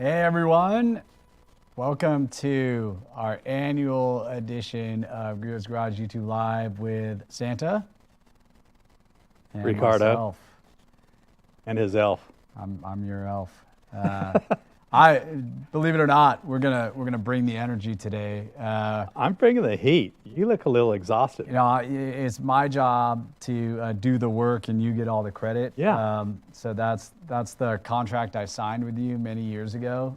Hey everyone, welcome to our annual edition of Griot's Garage YouTube Live with Santa and Ricardo myself. and his elf. I'm your elf. I believe it or not, we're gonna bring the energy today. I'm bringing the heat. You look a little exhausted. You know, it's my job to do the work, and you get all the credit. Yeah. So that's the contract I signed with you many years ago,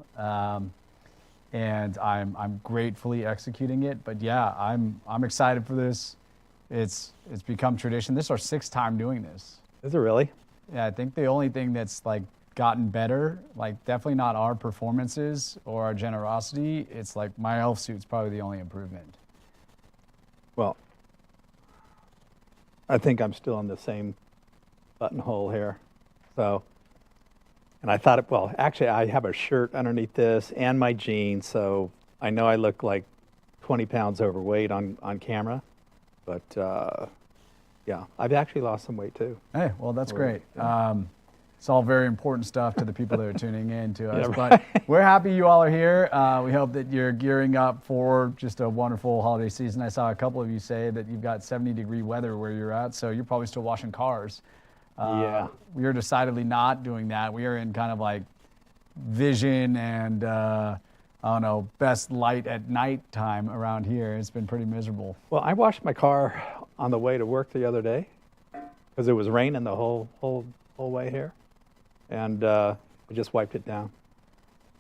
and I'm gratefully executing it. But yeah, I'm excited for this. It's become tradition. This is our 6th time doing this. Is it really? Yeah, I think the only thing that's like gotten better, like definitely not our performances or our generosity. It's like my elf suit's probably the only improvement. Well, I think I'm still in the same buttonhole here. So, and I thought, well, actually I have a shirt underneath this and my jeans, so I know I look like 20 pounds overweight on camera, but yeah, I've actually lost some weight too. Hey, well, that's great. Yeah. It's all very important stuff to the people that are tuning in to us. Yeah, right. But we're happy you all are here. We hope that you're gearing up for just a wonderful holiday season. I saw a couple of you say that you've got 70-degree weather where you're at, so you're probably still washing cars. Yeah. We are decidedly not doing that. We are in kind of like vision and, I don't know, best light at night time around here. It's been pretty miserable. Well, I washed my car on the way to work the other day because it was raining the whole way here. And I just wiped it down.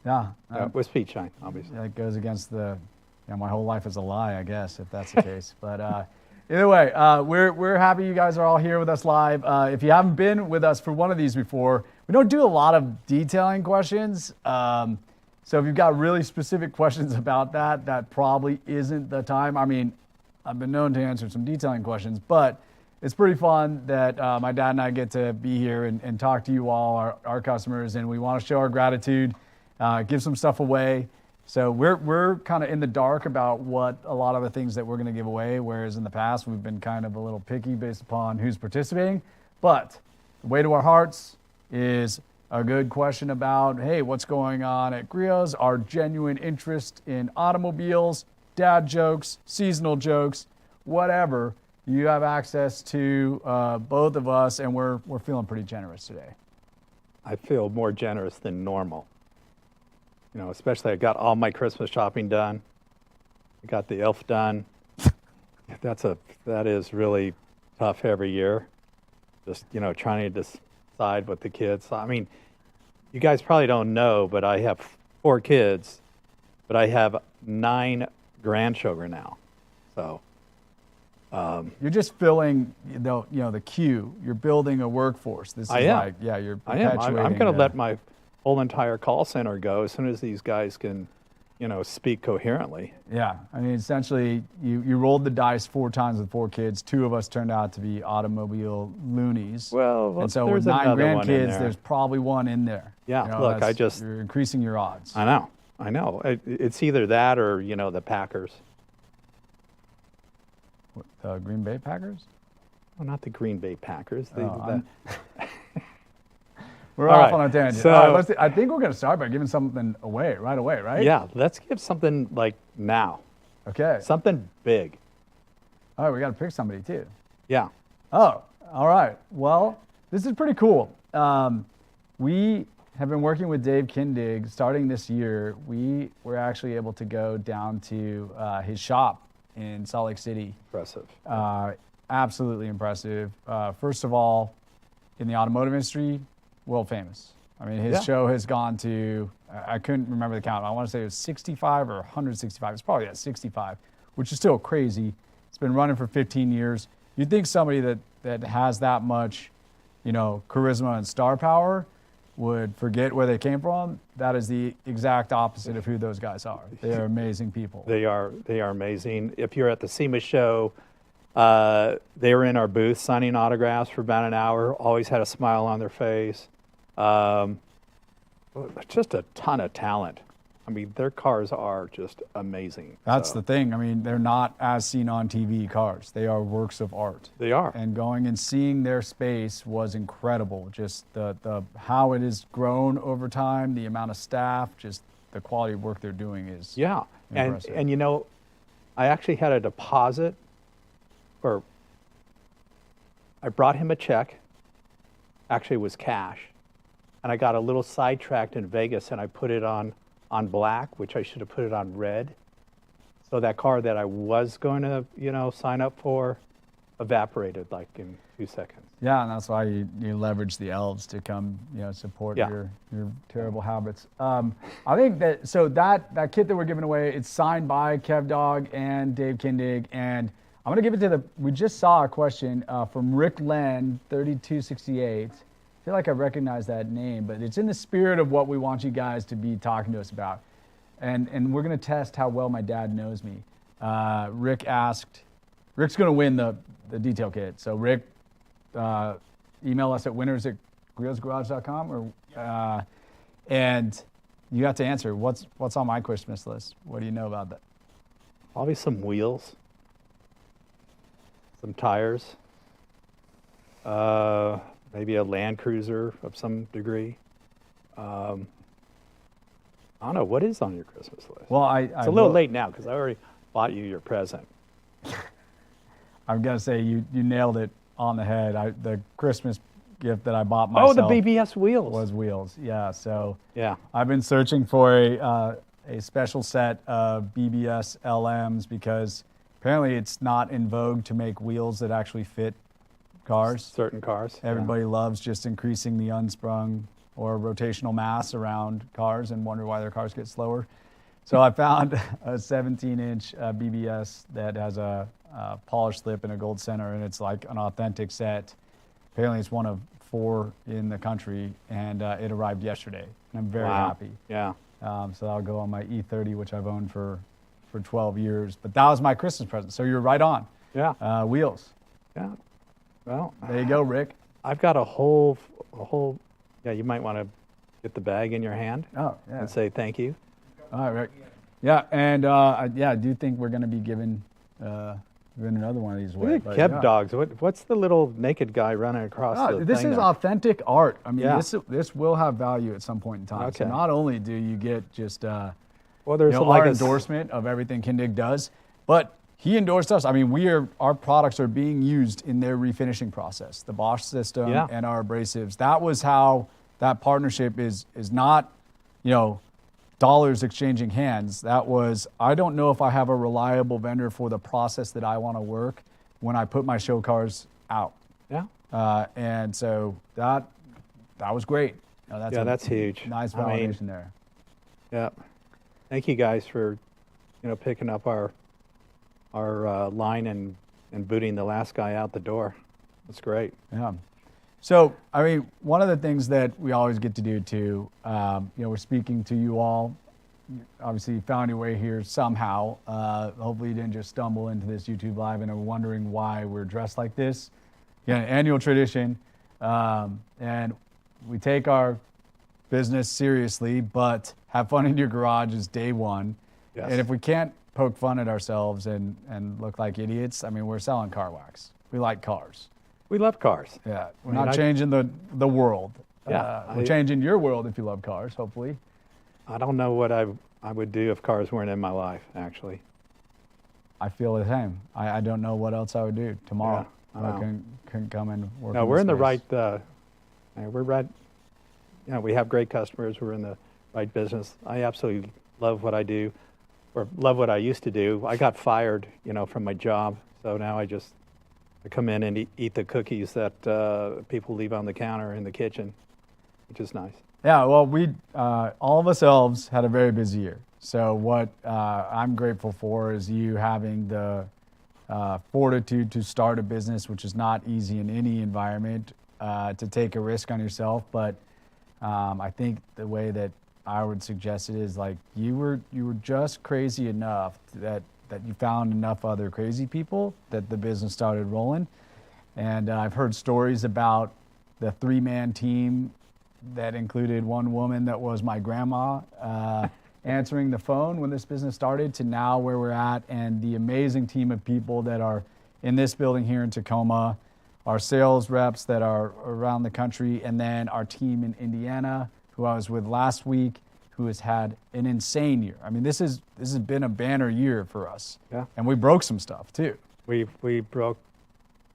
Yeah. With speed shine, obviously. That goes against my whole life is a lie, I guess, if that's the case. But either way, we're happy you guys are all here with us live. If you haven't been with us for one of these before, we don't do a lot of detailing questions. So if you've got really specific questions about that probably isn't the time. I mean, I've been known to answer some detailing questions, but it's pretty fun that my dad and I get to be here and talk to you all, our customers, and we want to show our gratitude, give some stuff away. So we're kind of in the dark about what a lot of the things that we're going to give away, whereas in the past we've been kind of a little picky based upon who's participating. But the way to our hearts is a good question about, hey, what's going on at Griot's, our genuine interest in automobiles, dad jokes, seasonal jokes, whatever. You have access to both of us, and we're feeling pretty generous today. I feel more generous than normal. You know, especially I got all my Christmas shopping done. I got the elf done. That is really tough every year. Just, you know, trying to decide with the kids. I mean, you guys probably don't know, but I have 4 kids, but I have 9 grandchildren now. So. You're just filling, the queue. You're building a workforce. This is like, yeah, you're perpetuating. I'm going to let my whole entire call center go as soon as these guys can, speak coherently. Yeah, I mean, essentially, you rolled the dice 4 times with 4 kids. 2 of us turned out to be automobile loonies. Well, and so with 9 grandkids, there's probably one in there. Yeah, look, you're increasing your odds. I know. It's either that or the Packers. The Green Bay Packers? Well, not the Green Bay Packers. We're off on a tangent. So, all right, I think we're going to start by giving something away right away, right? Yeah, let's give something like now. Okay. Something big. All right, we got to pick somebody too. Yeah. Oh, all right. Well, this is pretty cool. We have been working with Dave Kindig starting this year. We were actually able to go down to his shop in Salt Lake City. Impressive. Absolutely impressive. First of all, in the automotive industry, world famous. I mean, his show has gone to, I couldn't remember the count. I want to say it was 65 or 165. It's probably at 65, which is still crazy. It's been running for 15 years. You'd think somebody that has that much, charisma and star power would forget where they came from. That is the exact opposite of who those guys are. They are amazing people. They are amazing. If you're at the SEMA show, they were in our booth signing autographs for about an hour, always had a smile on their face. Just a ton of talent. I mean, their cars are just amazing. That's So, the thing. I mean, they're not as seen on TV cars. They are works of art. They are. And going and seeing their space was incredible. Just the how it has grown over time, the amount of staff, just the quality of work they're doing is Yeah. impressive. And you know, I actually had a deposit, or I brought him a check. Actually, it was cash. And I got a little sidetracked in Vegas, and I put it on black, which I should have put it on red. So that car that I was going to, you know, sign up for evaporated like in 2 seconds. Yeah, and that's why you leverage the elves to come, support Yeah. your terrible habits. I think that that kit that we're giving away, it's signed by Kev Dog and Dave Kindig, and I'm gonna give it to we just saw a question from Rick Len, 3268. I feel like I recognize that name, but it's in the spirit of what we want you guys to be talking to us about. And we're gonna test how well my dad knows me. Rick's gonna win the detail kit. So Rick, email us at winners@griotsgarage.com and you got to answer what's on my Christmas list. What do you know about that? Probably some wheels, some tires, maybe a Land Cruiser of some degree. I don't know, what is on your Christmas list? Well, it's a little late now because I already bought you your present. I'm gonna say you nailed it on the head. The Christmas gift that I bought myself. Oh, the BBS wheels. Was wheels. Yeah. So yeah, I've been searching for a special set of BBS LMs because apparently it's not in vogue to make wheels that actually fit cars. Certain cars. Everybody loves just increasing the unsprung or rotational mass around cars and wonder why their cars get slower. So I found a 17-inch BBS that has a polished lip and a gold center, and it's like an authentic set. Apparently it's one of 4 in the country, and it arrived yesterday. And I'm very happy. Yeah. So I'll go on my E30, which I've owned for 12 years. But that was my Christmas present. So you're right on. Yeah. Wheels. Yeah. Well, there you go, Rick. I've got a whole. Yeah, you might want to get the bag in your hand. Oh, yeah. And say thank you. All right, Rick. Yeah, and I do think we're going to be giving another one of these away. Kev dogs. What's the little naked guy running across the this thing is there? authentic art. I mean, Yeah. this will have value at some point in time. So Okay. not only do you get just Well, there's our like a endorsement of everything Kindig does, but he endorsed us. I mean, our products are being used in their refinishing process, the Bosch system Yeah. and our abrasives. That was how that partnership is not, dollars exchanging hands. That was, I don't know if I have a reliable vendor for the process that I want to work when I put my show cars out. Yeah. And so that was great. That's huge. Nice I mean, validation there. Yeah. Thank you guys for, picking up our line and booting the last guy out the door. That's great. Yeah. So, I mean, one of the things that we always get to do too, we're speaking to you all. Obviously, you found your way here somehow. Hopefully, you didn't just stumble into this YouTube Live and are wondering why we're dressed like this. Yeah, annual tradition. And we take our business seriously, but have fun in your garage is day one. Yes. And if we can't poke fun at ourselves and look like idiots, I mean, we're selling car wax. We like cars. We love cars. Yeah, we're not changing the world. Yeah, we're changing your world if you love cars, hopefully. I don't know what I would do if cars weren't in my life, actually. I feel the same. I don't know what else I would do tomorrow. Yeah, I couldn't come and work. No, we're in the right. We're right. We have great customers. We're in the right business. I absolutely love what I do, or love what I used to do. I got fired, from my job, so now I come in and eat the cookies that people leave on the counter in the kitchen, which is nice. Yeah, well, we all of us elves had a very busy year. So what I'm grateful for is you having the fortitude to start a business, which is not easy in any environment, to take a risk on yourself. But I think the way that I would suggest it is like you were just crazy enough that you found enough other crazy people that the business started rolling. And I've heard stories about the 3-man team that included one woman that was my grandma. answering the phone when this business started to now where we're at, and the amazing team of people that are in this building here in Tacoma, our sales reps that are around the country, and then our team in Indiana, who I was with last week, who has had an insane year. I mean, this has been a banner year for us. Yeah. And we broke some stuff too. We broke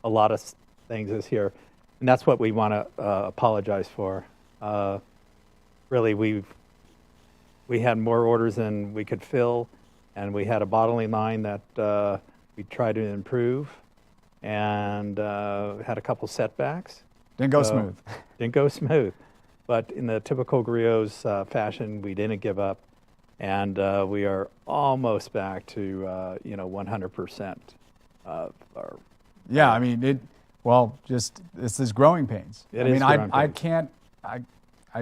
a lot of things this year, and that's what we want to apologize for. Really, we had more orders than we could fill, and we had a bottling line that we tried to improve, and had a couple setbacks. Didn't go smooth. Didn't go smooth, but in the typical Griot's fashion, we didn't give up, and we are almost back to 100% of our. Yeah, I mean this is growing pains. I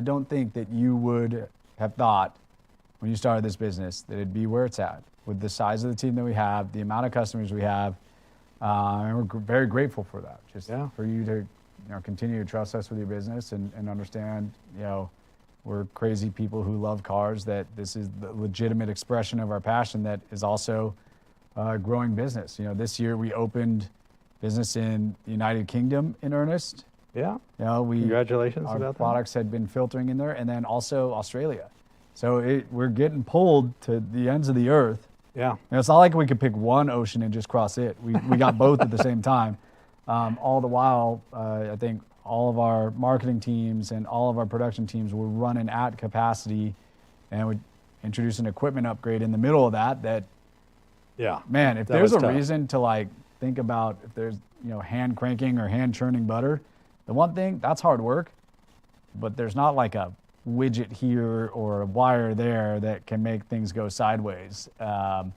don't think that you would have thought when you started this business that it'd be where it's at with the size of the team that we have, the amount of customers we have, and we're very grateful for that. For you to continue to trust us with your business and understand we're crazy people who love cars, that this is the legitimate expression of our passion that is also a growing business. This year we opened business in the United Kingdom in earnest. Yeah. Congratulations our about that. products had been filtering in there, and then also Australia. So we're getting pulled to the ends of the earth. Yeah. It's not like we could pick one ocean and just cross it. We got both at the same time. All the while, I think all of our marketing teams and all of our production teams were running at capacity, and we introduced an equipment upgrade in the middle of that. Yeah. Man, if there's a reason to think about if there's hand cranking or hand churning butter, the one thing that's hard work, but there's not like a widget here or a wire there that can make things go sideways. We're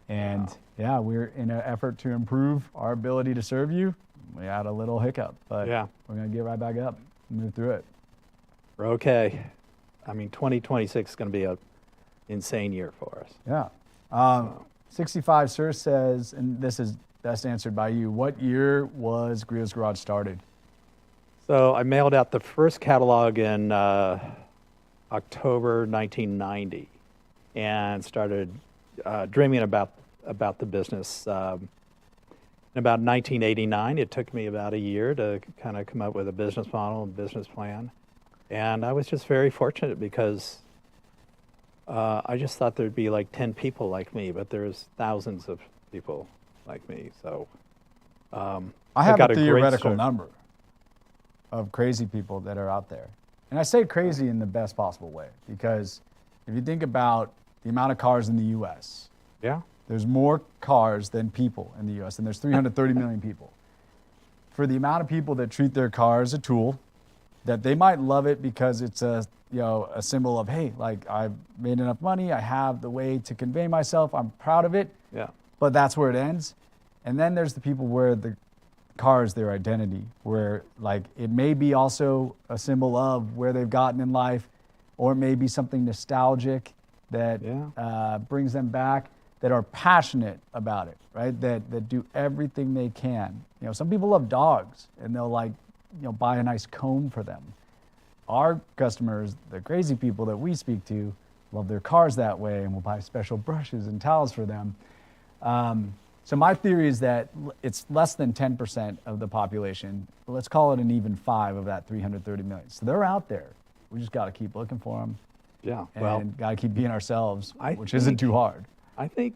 in an effort to improve our ability to serve you. We had a little hiccup, but we're going to get right back up and move through it. We're okay. I mean, 2026 is going to be an insane year for us. Yeah. 65 Sir says, and this is best answered by you, what year was Griot's Garage started? So I mailed out the first catalog in October 1990 and started dreaming about the business. In about 1989, it took me about a year to kind of come up with a business model and business plan. And I was just very fortunate because I just thought there'd be like 10 people like me, but there's thousands of people like me. So I have a theoretical number of crazy people that are out there. And I say crazy in the best possible way, because if you think about the amount of cars in the U.S., there's more cars than people in the U.S., and there's 330 million people. For the amount of people that treat their car as a tool, that they might love it because it's a symbol of, hey, like I've made enough money, I have the way to convey myself, I'm proud of it, but that's where it ends. And then there's the people where the car is their identity, where like it may be also a symbol of where they've gotten in life, or it may be something nostalgic that brings them back, that are passionate about it, right? That do everything they can. Some people love dogs and they'll buy a nice comb for them. Our customers, the crazy people that we speak to, love their cars that way and will buy special brushes and towels for them. So my theory is that it's less than 10% of the population. Let's call it an even 5 of that 330 million. So they're out there. We just got to keep looking for them. Yeah. And got to keep being ourselves, which isn't too hard. I think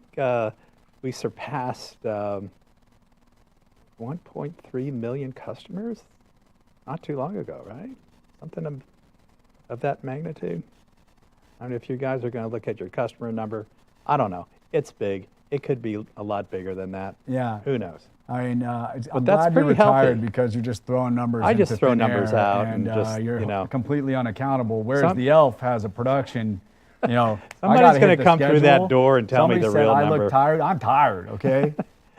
we surpassed 1.3 million customers not too long ago, right? Something of that magnitude. I don't know if you guys are going to look at your customer number. I don't know. It's big. It could be a lot bigger than that. Yeah. Who knows? I mean, I'm that's glad you're pretty retired healthy. because you're just throwing numbers. I just into throw thin numbers air, out and and just, you're completely unaccountable. Whereas the elf has a production. Somebody's going to come through that door and tell me the real number. I look tired. I'm tired. Okay.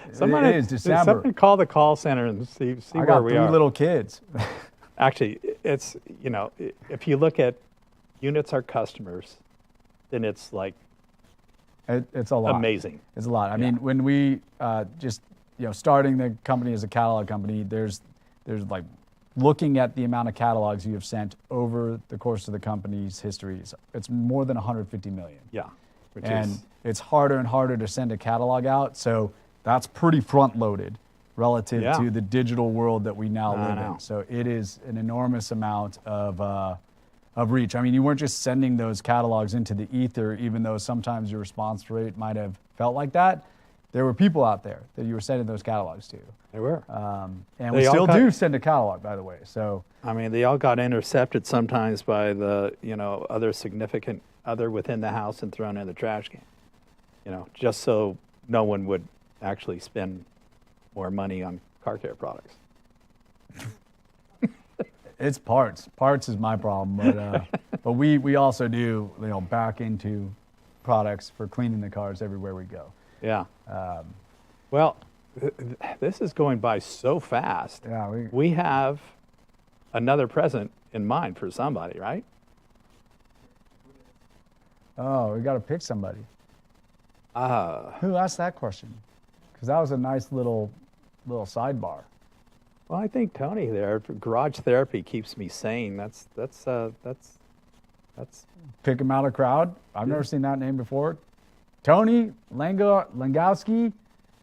It is December. Somebody call the call center and see where we are. I got 3 little kids. Actually, it's if you look at units are customers, then it's like it's a lot. Amazing. It's a lot. I mean, when we just starting the company as a catalog company, there's like looking at the amount of catalogs you have sent over the course of the company's history, it's more than 150 million. Yeah. Which And is, it's harder and harder to send a catalog out. So that's pretty front loaded relative Yeah. to the digital world that we now I live know. in. So it is an enormous amount of reach. I mean, you weren't just sending those catalogs into the ether, even though sometimes your response rate might have felt like that. There were people out there that you were sending those catalogs to. they were. And They we all still got- do send a catalog, by the way. So I mean, they all got intercepted sometimes by the, other significant other within the house and thrown in the trash can. Just so no one would actually spend more money on car care products. it's parts. Parts is my problem, but we also do back into products for cleaning the cars everywhere we go. Yeah. Well, this is going by so fast. Yeah, We have another present in mind for somebody, right? we got to pick somebody. Uh, Who asked that question? Because that was a nice little sidebar. well, I think Tony there, garage therapy keeps me sane. That's Pick him out of crowd. I've never seen that name before. Tony Langowski,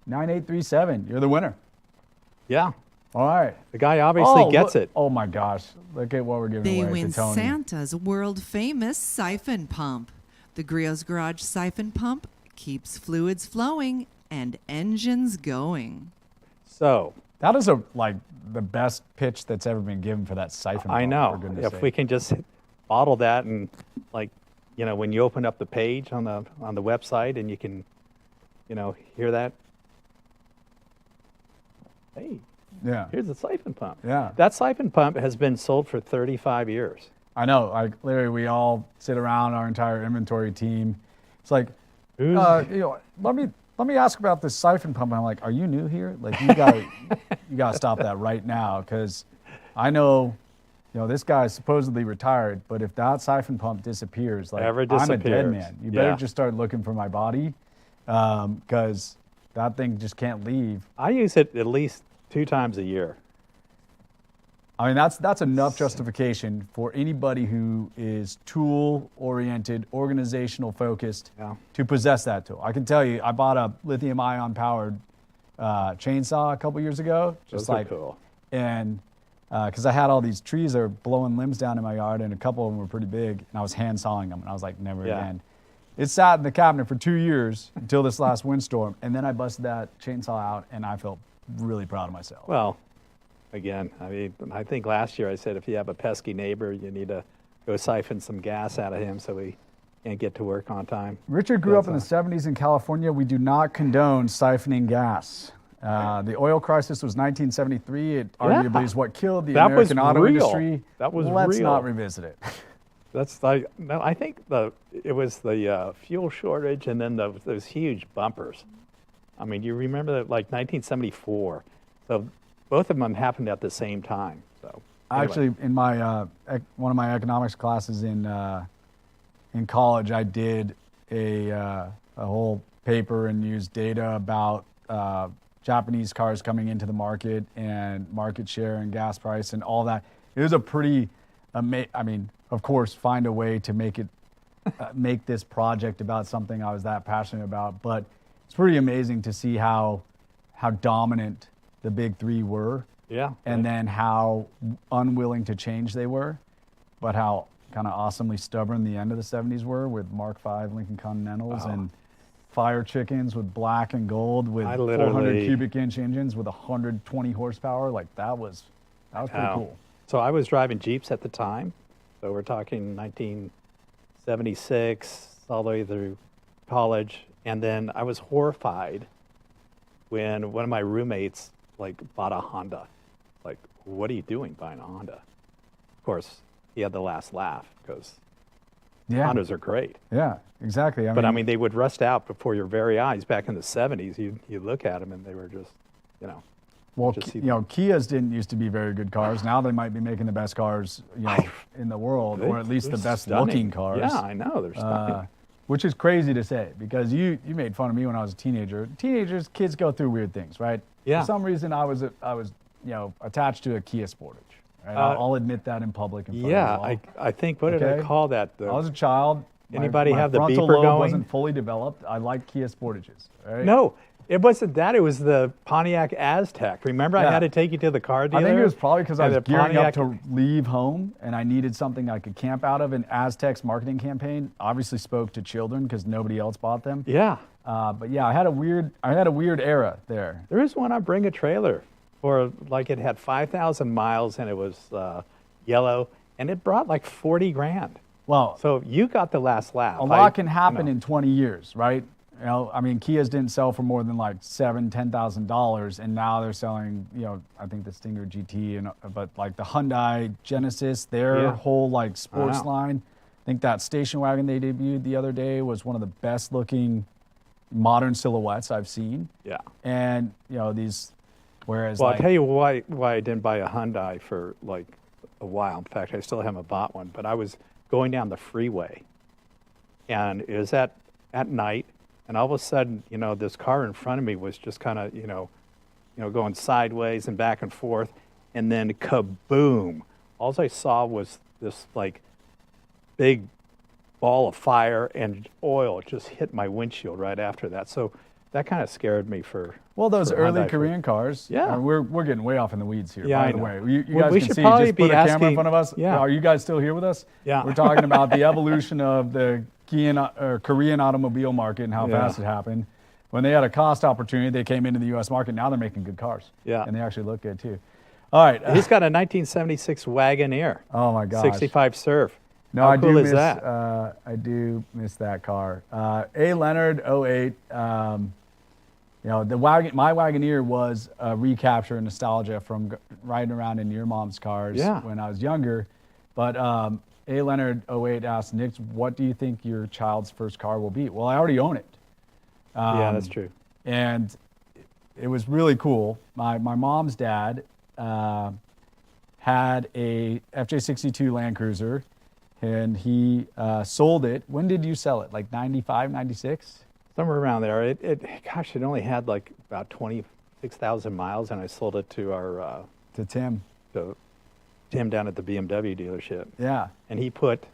9837. You're the winner. yeah. All right. The guy obviously gets look- it. Oh my gosh! Look at what we're giving They away win to Tony. Santa's world-famous siphon pump. The Griot's Garage siphon pump keeps fluids flowing and engines going. So That is the best pitch that's ever been given for that siphon. I pump, know. for goodness If sake. we can just bottle that and when you open up the page on the website and you can, hear that. Hey, Yeah. here's the siphon pump. Yeah. That siphon pump has been sold for 35 years. I know. Like literally, we all sit around our entire inventory team. It's like, Who's- let me ask about this siphon pump. And I'm like, are you new here? Like, you gotta stop that right now, because I know, this guy's supposedly retired, but if that siphon pump disappears, like, Ever I'm a dead disappears. man. You better Yeah. just start looking for my body, because that thing just can't leave. I use it at least 2 times a year. I mean, that's enough justification for anybody who is tool-oriented, organizational focused Yeah. to possess that tool. I can tell you, I bought a lithium-ion powered chainsaw a couple years ago. Those are cool. And because I had all these trees that were blowing limbs down in my yard, and a couple of them were pretty big, and I was hand sawing them, and I was like, never Yeah. again. It sat in the cabinet for 2 years until this last windstorm, and then I busted that chainsaw out, and I felt really proud of myself. Well, again, I mean, I think last year I said if you have a pesky neighbor, you need to go siphon some gas out of him so he can't get to work on time. Richard grew up in the 70s in California. We do not condone siphoning gas. The oil crisis was 1973. It arguably Yeah. is what killed the That was American auto real. industry. That was Let's real. not revisit it. That's like, no, I think it was the fuel shortage and then those huge bumpers. I mean, you remember that, like 1974. So both of them happened at the same time. So anyway. Actually, in my one of my economics classes in college, I did a whole paper and used data about Japanese cars coming into the market and market share and gas price and all that. It was a pretty, I mean, of course, find a way to make it make this project about something I was that passionate about. But it's pretty amazing to see how dominant the big three were. Yeah. And then how unwilling to change they were, but how kind of awesomely stubborn the end of the 70s were with Mark V Lincoln Continentals and Fire Chickens with black and gold with I 400 literally- cubic inch engines with 120 horsepower. Like that was pretty Wow. cool. So I was driving Jeeps at the time. So we're talking 1976 all the way through college. And then I was horrified when one of my roommates bought a Honda. Like, what are you doing buying a Honda? Of course, he had the last laugh because Yeah. Hondas are great. Yeah, exactly. But I mean, they would rust out before your very eyes. Back in the 70s, you look at them and they were just, well, just see Kias didn't used to be very good cars. Now they might be making the best cars, in the world, or at least the they're best stunning. looking cars. Yeah, I know. They're stunning. Which is crazy to say because you made fun of me when I was a teenager. Kids go through weird things, right? Yeah. For some reason, I was attached to a Kia Sportage. Right? I'll admit that in public. In front Yeah, of you all. I think, what did I Okay. call that? I was a child. Anybody my have the frontal beeper lobe going? wasn't fully developed. I like Kia Sportages. Right? No, it wasn't that. It was the Pontiac Aztec. Remember, I Yeah. had to take you to the car dealer? I think it was probably because I And was the gearing up Pontiac- to leave home and I needed something I could camp out of. And Aztec's marketing campaign obviously spoke to children because nobody else bought them. Yeah. But yeah, I had a weird era there. There was one on Bring a Trailer for, like, it had 5,000 miles and it was yellow and it brought like 40 grand. Well, So you got the last laugh. a lot can happen in 20 years, right? You know, I mean, Kias didn't sell for more than like $10,000, and now they're selling. You know, I think the Stinger GT, but like the Hyundai Genesis, their Yeah. whole like sports know. line. I think that station wagon they debuted the other day was one of the best looking modern silhouettes I've seen. Yeah. And you know these, whereas Well, like, I'll tell you why I didn't buy a Hyundai for like a while. In fact, I still haven't bought one. But I was going down the freeway, and it was at night, and all of a sudden, you know, this car in front of me was just kind of, you know, going sideways and back and forth, and then kaboom! All I saw was this like big ball of fire and oil just hit my windshield right after that. So that kind of scared me for. well, those for early Hyundai. Korean cars. Yeah. We're getting way off in the weeds here. Yeah, by I the know. way, you Well, guys we can should see. probably Just be put a camera in asking- front of us. yeah. Are you guys still here with us? Yeah. We're talking about the evolution of the Korean automobile market and how Yeah. fast it happened. When they had a cost opportunity, they came into the U.S. market. Now they're making good cars. Yeah. And they actually look good too. All right. He's got a 1976 Wagoneer. Oh my gosh. 65 Surf. No, How I cool do is miss that? I do miss that car. A. Leonard 08. You know, my Wagoneer was a recapture and nostalgia from riding around in your mom's cars Yeah. when I was younger. But A. Leonard 08 asked, Nick, what do you think your child's first car will be? Well, I already own it. Yeah, that's true. And it was really cool. My mom's dad had a FJ62 Land Cruiser, and he sold it. When did you sell it? Like 95, 96? Somewhere around there. It only had like about 26,000 miles, and I sold it to our To Tim. to Tim down at the BMW dealership. Yeah. And he put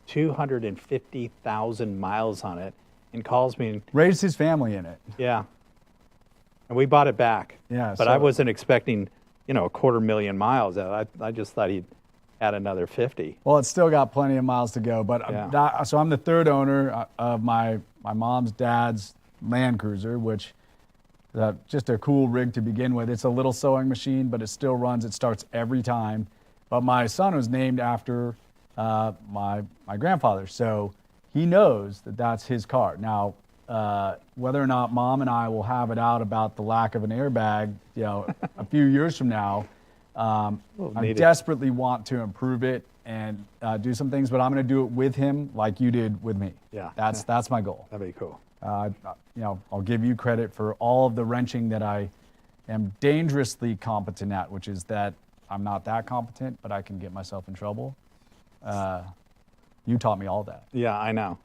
250,000 miles on it and calls me and, Raised his family in it. yeah. And we bought it back. Yeah, But I so- wasn't expecting, 250,000 miles. I just thought he'd add another 50. Well, it's still got plenty of miles to go. But Yeah. so I'm the third owner of my mom's dad's Land Cruiser, which is just a cool rig to begin with. It's a little sewing machine, but it still runs. It starts every time. But my son was named after my grandfather, so he knows that that's his car. Now, whether or not Mom and I will have it out about the lack of an airbag, a few years from now, I need it. desperately want to improve it and do some things, but I'm going to do it with him, like you did with me. Yeah. That's my goal. That'd be cool. I'll give you credit for all of the wrenching that I am dangerously competent at, which is that I'm not that competent, but I can get myself in trouble. You taught me all that. Yeah, I know.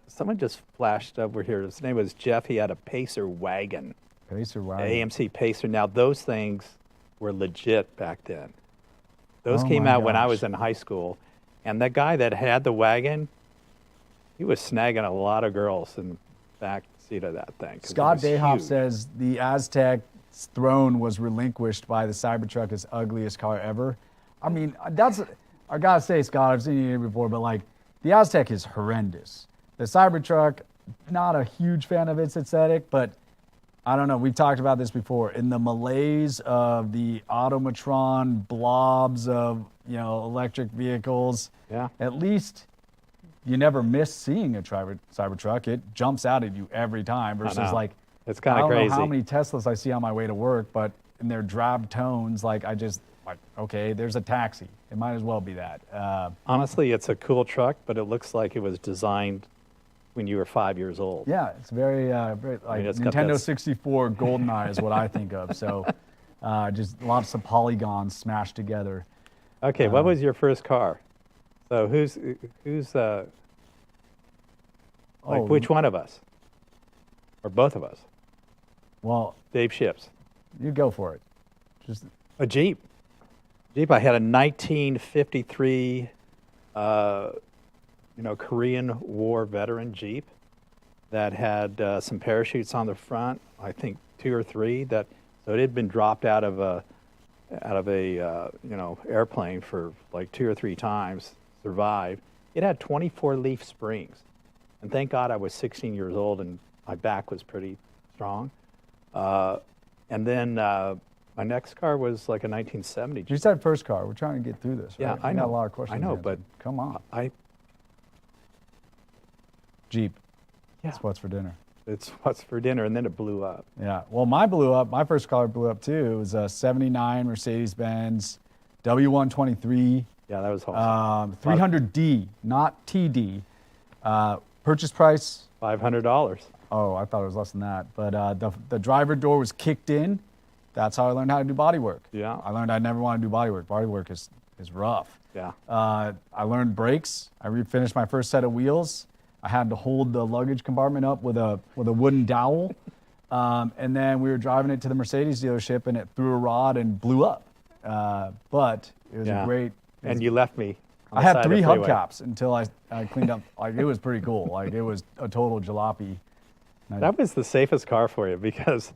Someone just flashed over here. His name was Jeff. He had a Pacer wagon, Pacer wagon. AMC Pacer. Now, those things were legit back then. Those Oh came my out when I gosh. was in high school. And that guy that had the wagon, he was snagging a lot of girls in the back seat of that thing. 'cause it Scott was Dayhoff huge. says the Aztec's throne was relinquished by the Cybertruck as ugliest car ever. I mean, I gotta say, Scott, I've seen you here before, but like, the Aztec is horrendous. The Cybertruck, not a huge fan of its aesthetic, but I don't know, we've talked about this before. In the malaise of the automatron blobs of, electric vehicles, Yeah. at least you never miss seeing a Cybertruck. It jumps out at you every time versus know. like, It's kind I of don't crazy. know how many Teslas I see on my way to work, but in their drab tones, okay, there's a taxi. It might as well be that. Honestly, it's a cool truck, but it looks like it was designed when you were 5 years old. Yeah, it's very like it's got Nintendo that 64 GoldenEye is what I think of. So just lots of polygons smashed together. Okay, what was your first car? So who's Oh, which one of us? Or both of us? Well, Dave Ships. you go for it. Just A Jeep. Jeep, I had a 1953, Korean War veteran Jeep that had some parachutes on the front. I think 2 or 3 so it had been dropped out of a airplane for like 2 or 3 times, survived. It had 24 leaf springs, and thank God I was 16 years old and my back was pretty strong. And then my next car was like a 1970 Jeep. You said first car. We're trying to get through this. Yeah, Right? I We got know. a lot of questions. I know, to but answer. Come on. Jeep. Yeah, That's what's for dinner. it's what's for dinner, and then it blew up. Yeah. Well, mine blew up. My first car blew up too. It was a '79 Mercedes-Benz W123. Yeah, that was awesome. 300D, not TD. Purchase price. $500. Oh, I thought it was less than that. But the driver door was kicked in. That's how I learned how to do body work. Yeah. I learned I never want to do body work. Body work is rough. Yeah. I learned brakes. I refinished my first set of wheels. I had to hold the luggage compartment up with a wooden dowel. And then we were driving it to the Mercedes dealership, and it threw a rod and blew up. But it was a great. And you left me. I had 3 hubcaps until I cleaned up. Like, it was pretty cool. Like, it was a total jalopy. That was the safest car for you, because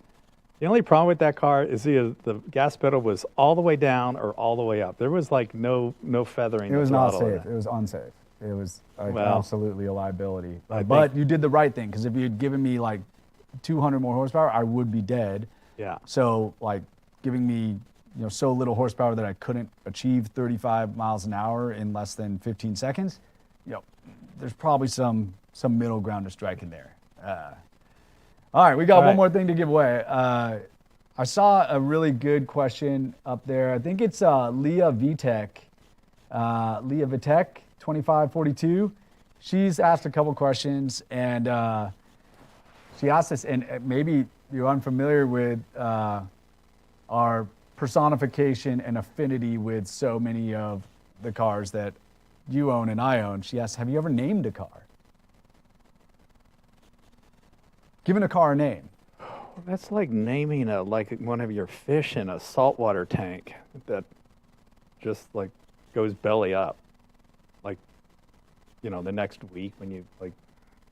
the only problem with that car is the gas pedal was all the way down or all the way up. There was like no feathering. It was the not throttle. safe. It was unsafe. It was like Well, absolutely a liability. I But think- you did the right thing, because if you had given me like 200 more horsepower, I would be dead. Yeah. So like giving me so little horsepower that I couldn't achieve 35 miles an hour in less than 15 seconds, there's probably some middle ground to strike in there. All right, we got All one right. more thing to give away. I saw a really good question up there. I think it's Leah Vitek. Leah Vitek, 2542. She's asked a couple questions, and she asked us, and maybe you're unfamiliar with our personification and affinity with so many of the cars that you own and I own. She asked, have you ever named a car? Given a car a name. That's like naming like one of your fish in a saltwater tank that just like goes belly up. Like, the next week when you like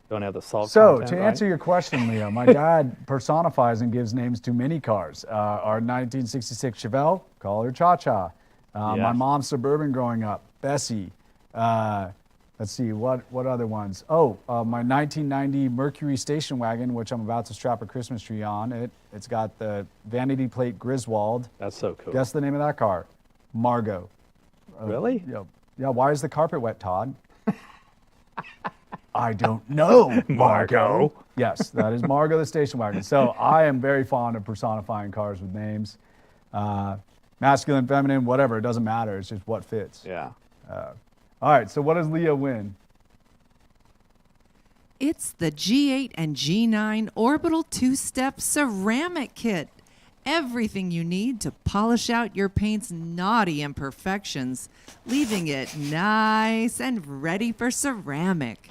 don't have the salt So content, to right? answer your question, Leo, my dad personifies and gives names to many cars. Our 1966 Chevelle, call her Cha-Cha. My Yes. mom's Suburban growing up, Bessie. Let's see, what other ones? Oh, my 1990 Mercury station wagon, which I'm about to strap a Christmas tree on. It's got the vanity plate Griswold. That's so cool. Guess the name of that car? Margot. Really? Yeah, why is the carpet wet, Todd? I don't know, Margot. Yes, that is Margot the station wagon. So I am very fond of personifying cars with names. Masculine, feminine, whatever, it doesn't matter. It's just what fits. Yeah. All right, so what does Leah win? It's the G8 and G9 Orbital 2-Step Ceramic Kit. Everything you need to polish out your paint's naughty imperfections, leaving it nice and ready for ceramic.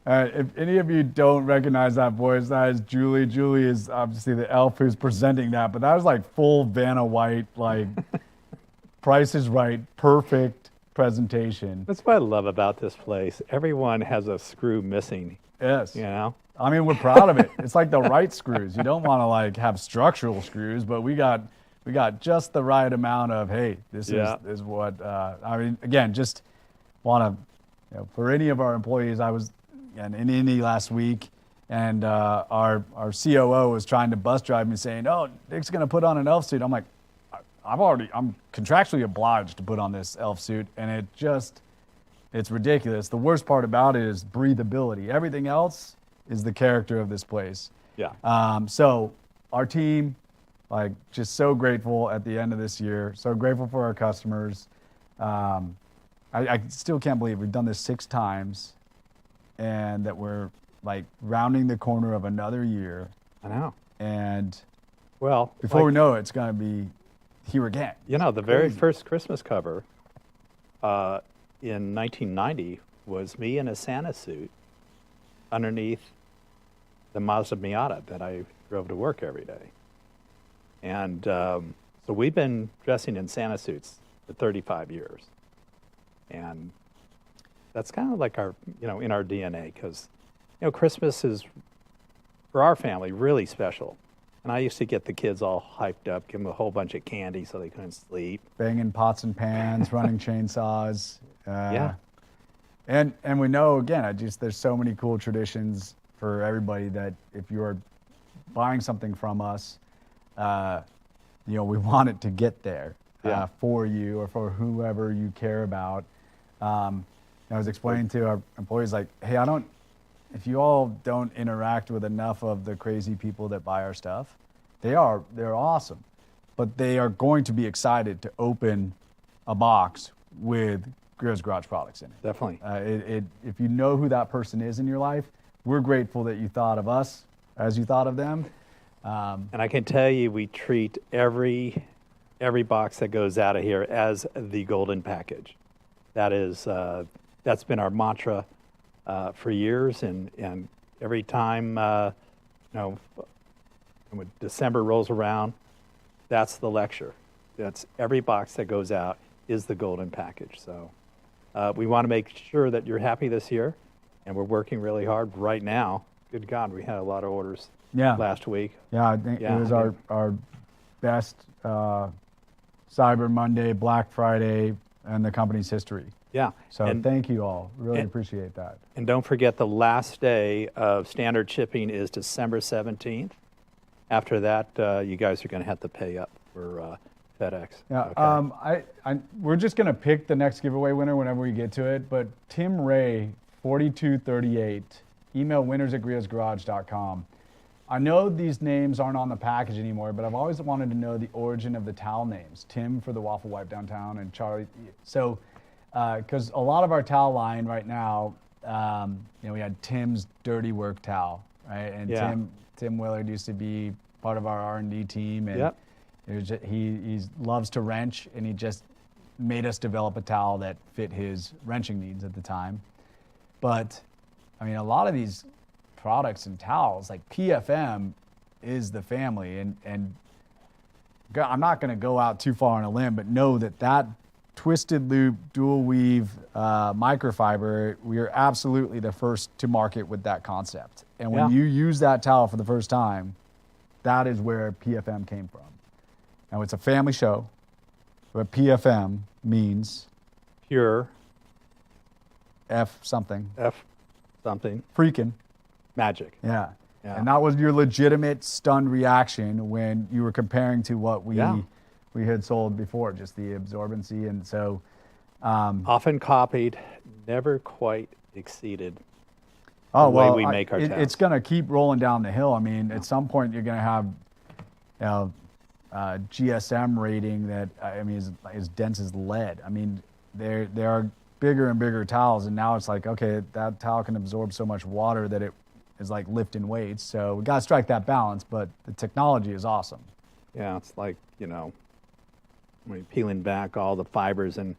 All right, if any of you don't recognize that voice, that is Julie. Julie is obviously the elf who's presenting that, but that was like full Vanna White, like Price is Right, perfect presentation. That's what I love about this place. Everyone has a screw missing, Yes. I mean, we're proud of it. It's like the right screws. You don't want to like have structural screws, but we got just the right amount of, hey, this is what, I mean, again, just want to, for any of our employees, I was in Indy last week, and our COO was trying to bus drive me saying, oh, Nick's going to put on an elf suit. I'm like, I'm contractually obliged to put on this elf suit, and it's ridiculous. The worst part about it is breathability. Everything else is the character of this place. Yeah. So our team, like, just so grateful at the end of this year, so grateful for our customers. I still can't believe we've done this 6 times, and that we're like rounding the corner of another year. I know. And Well, before we know it, it's going to be here again. the very first Christmas cover in 1990 was me in a Santa suit underneath the Mazda Miata that I drove to work every day. And So we've been dressing in Santa suits for 35 years. And that's kind of like our, in our DNA, because, Christmas is, for our family, really special. And I used to get the kids all hyped up, give them a whole bunch of candy so they couldn't sleep. Banging pots and pans, running chainsaws. Yeah. And we know, again, there's so many cool traditions for everybody that if you're buying something from us, we want it to get there for you or for whoever you care about. I was explaining to our employees, like, hey, if you all don't interact with enough of the crazy people that buy our stuff, they're awesome, but they are going to be excited to open a box with Griot's Garage products in it. Definitely. If you know who that person is in your life, we're grateful that you thought of us as you thought of them. And I can tell you, we treat every box that goes out of here as the golden package. That's been our mantra for years, and every time when December rolls around, that's the lecture. That's every box that goes out is the golden package. So we want to make sure that you're happy this year, and we're working really hard right now. Good God, we had a lot of orders last week. Yeah, I think it was our best Cyber Monday, Black Friday, and the company's history. Yeah. So thank you all. Really appreciate that. And don't forget, the last day of standard shipping is December 17th. After that, you guys are going to have to pay up for FedEx. Yeah. Okay. We're just going to pick the next giveaway winner whenever we get to it. But Tim Ray, 4238, email winners@griotsgarage.com. I know these names aren't on the package anymore, but I've always wanted to know the origin of the towel names. Tim for the Waffle Wipe downtown, and Charlie. So, because a lot of our towel line right now, we had Tim's Dirty Work Towel, right? And Tim Willard used to be part of our R&D team, and he loves to wrench, and he just made us develop a towel that fit his wrenching needs at the time. But I mean, a lot of these products and towels, like PFM is the family, and I'm not going to go out too far on a limb, but know that twisted loop dual weave microfiber, we are absolutely the first to market with that concept. And when you use that towel for the first time, that is where PFM came from. Now, it's a family show, but PFM means Pure. F something. Freaking. Magic. Yeah. And that was your legitimate stunned reaction when you were comparing to what we had sold before, just the absorbency. And so often copied, never quite exceeded way we make our towels. It's going to keep rolling down the hill. I mean, at some point you're going to have GSM rating that is as dense as lead. I mean, there are bigger and bigger towels, and now it's like, okay, that towel can absorb so much water that it is like lifting weights. So we got to strike that balance, but the technology is awesome. Yeah, it's like, when you're peeling back all the fibers and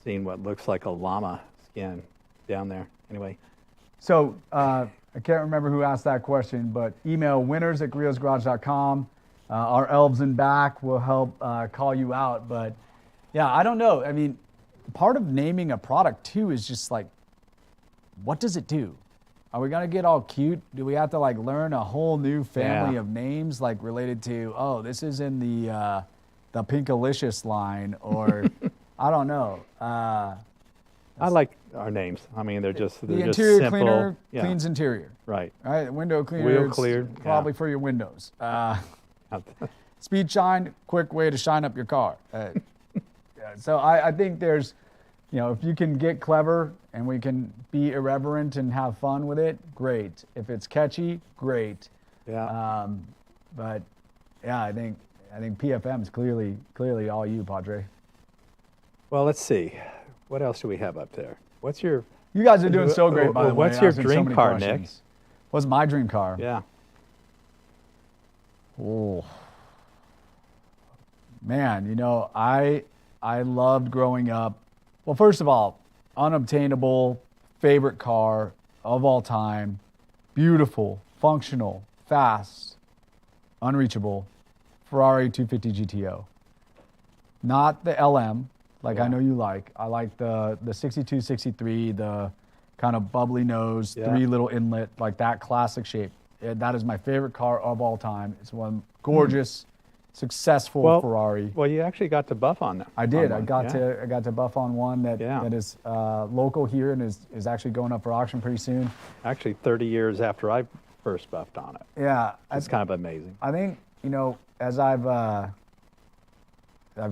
seeing what looks like a llama skin down there. Anyway. So I can't remember who asked that question, but email winners@griotsgarage.com. Our elves in back will help call you out. But yeah, I don't know. I mean, part of naming a product too is just like, what does it do? Are we gonna get all cute? Do we have to like learn a whole new family of names like related to, this is in the Pinkalicious line, or I don't know. I like our names. I mean, they're just the just interior simple. cleaner cleans interior. Right. Right. Window cleaner. Wheel cleared. Probably for your windows. Speed shine, quick way to shine up your car. So I think there's, if you can get clever and we can be irreverent and have fun with it, great. If it's catchy, great. Yeah. But yeah, I think PFM is clearly all you, Padre. Well, let's see. What else do we have up there? You guys are doing so great, by the way. What's your Asking so dream many car, questions. Nick? What's my dream car? Yeah. Oh. Man, I loved growing up. Well, first of all, unobtainable, favorite car of all time, beautiful, functional, fast, unreachable, Ferrari 250 GTO. Not the LM, like I Yeah. know you like. I like the 62, 63, the kind of bubbly nose, Yeah. 3 little inlet, like that classic shape. That is my favorite car of all time. It's one gorgeous, successful Ferrari. Well, you actually got to buff on them. I did. On I one, got yeah. to buff on one that Yeah. that is local here and is actually going up for auction pretty soon. Actually 30 years after I first buffed on it. Yeah, It's kind of amazing. I think as I've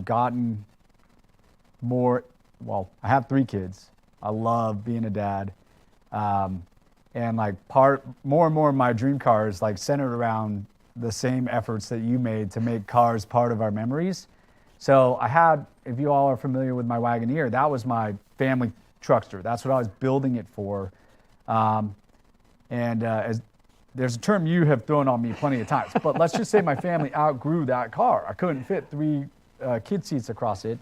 gotten more. Well, I have 3 kids. I love being a dad, and like more and more of my dream car is like centered around the same efforts that you made to make cars part of our memories. So I had, if you all are familiar with my Wagoneer, that was my family truckster. That's what I was building it for. As there's a term you have thrown on me plenty of times, but let's just say my family outgrew that car. I couldn't fit 3 kid seats across it,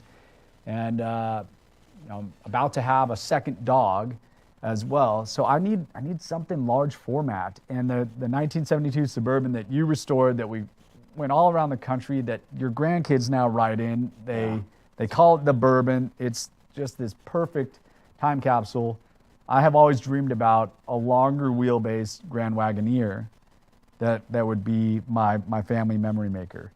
and I'm about to have a second dog as well. So I need something large format. And the 1972 Suburban that you restored, that we went all around the country, that your grandkids now ride in. They call it the Bourbon. It's just this perfect time capsule. I have always dreamed about a longer wheelbase Grand Wagoneer that would be my family memory maker.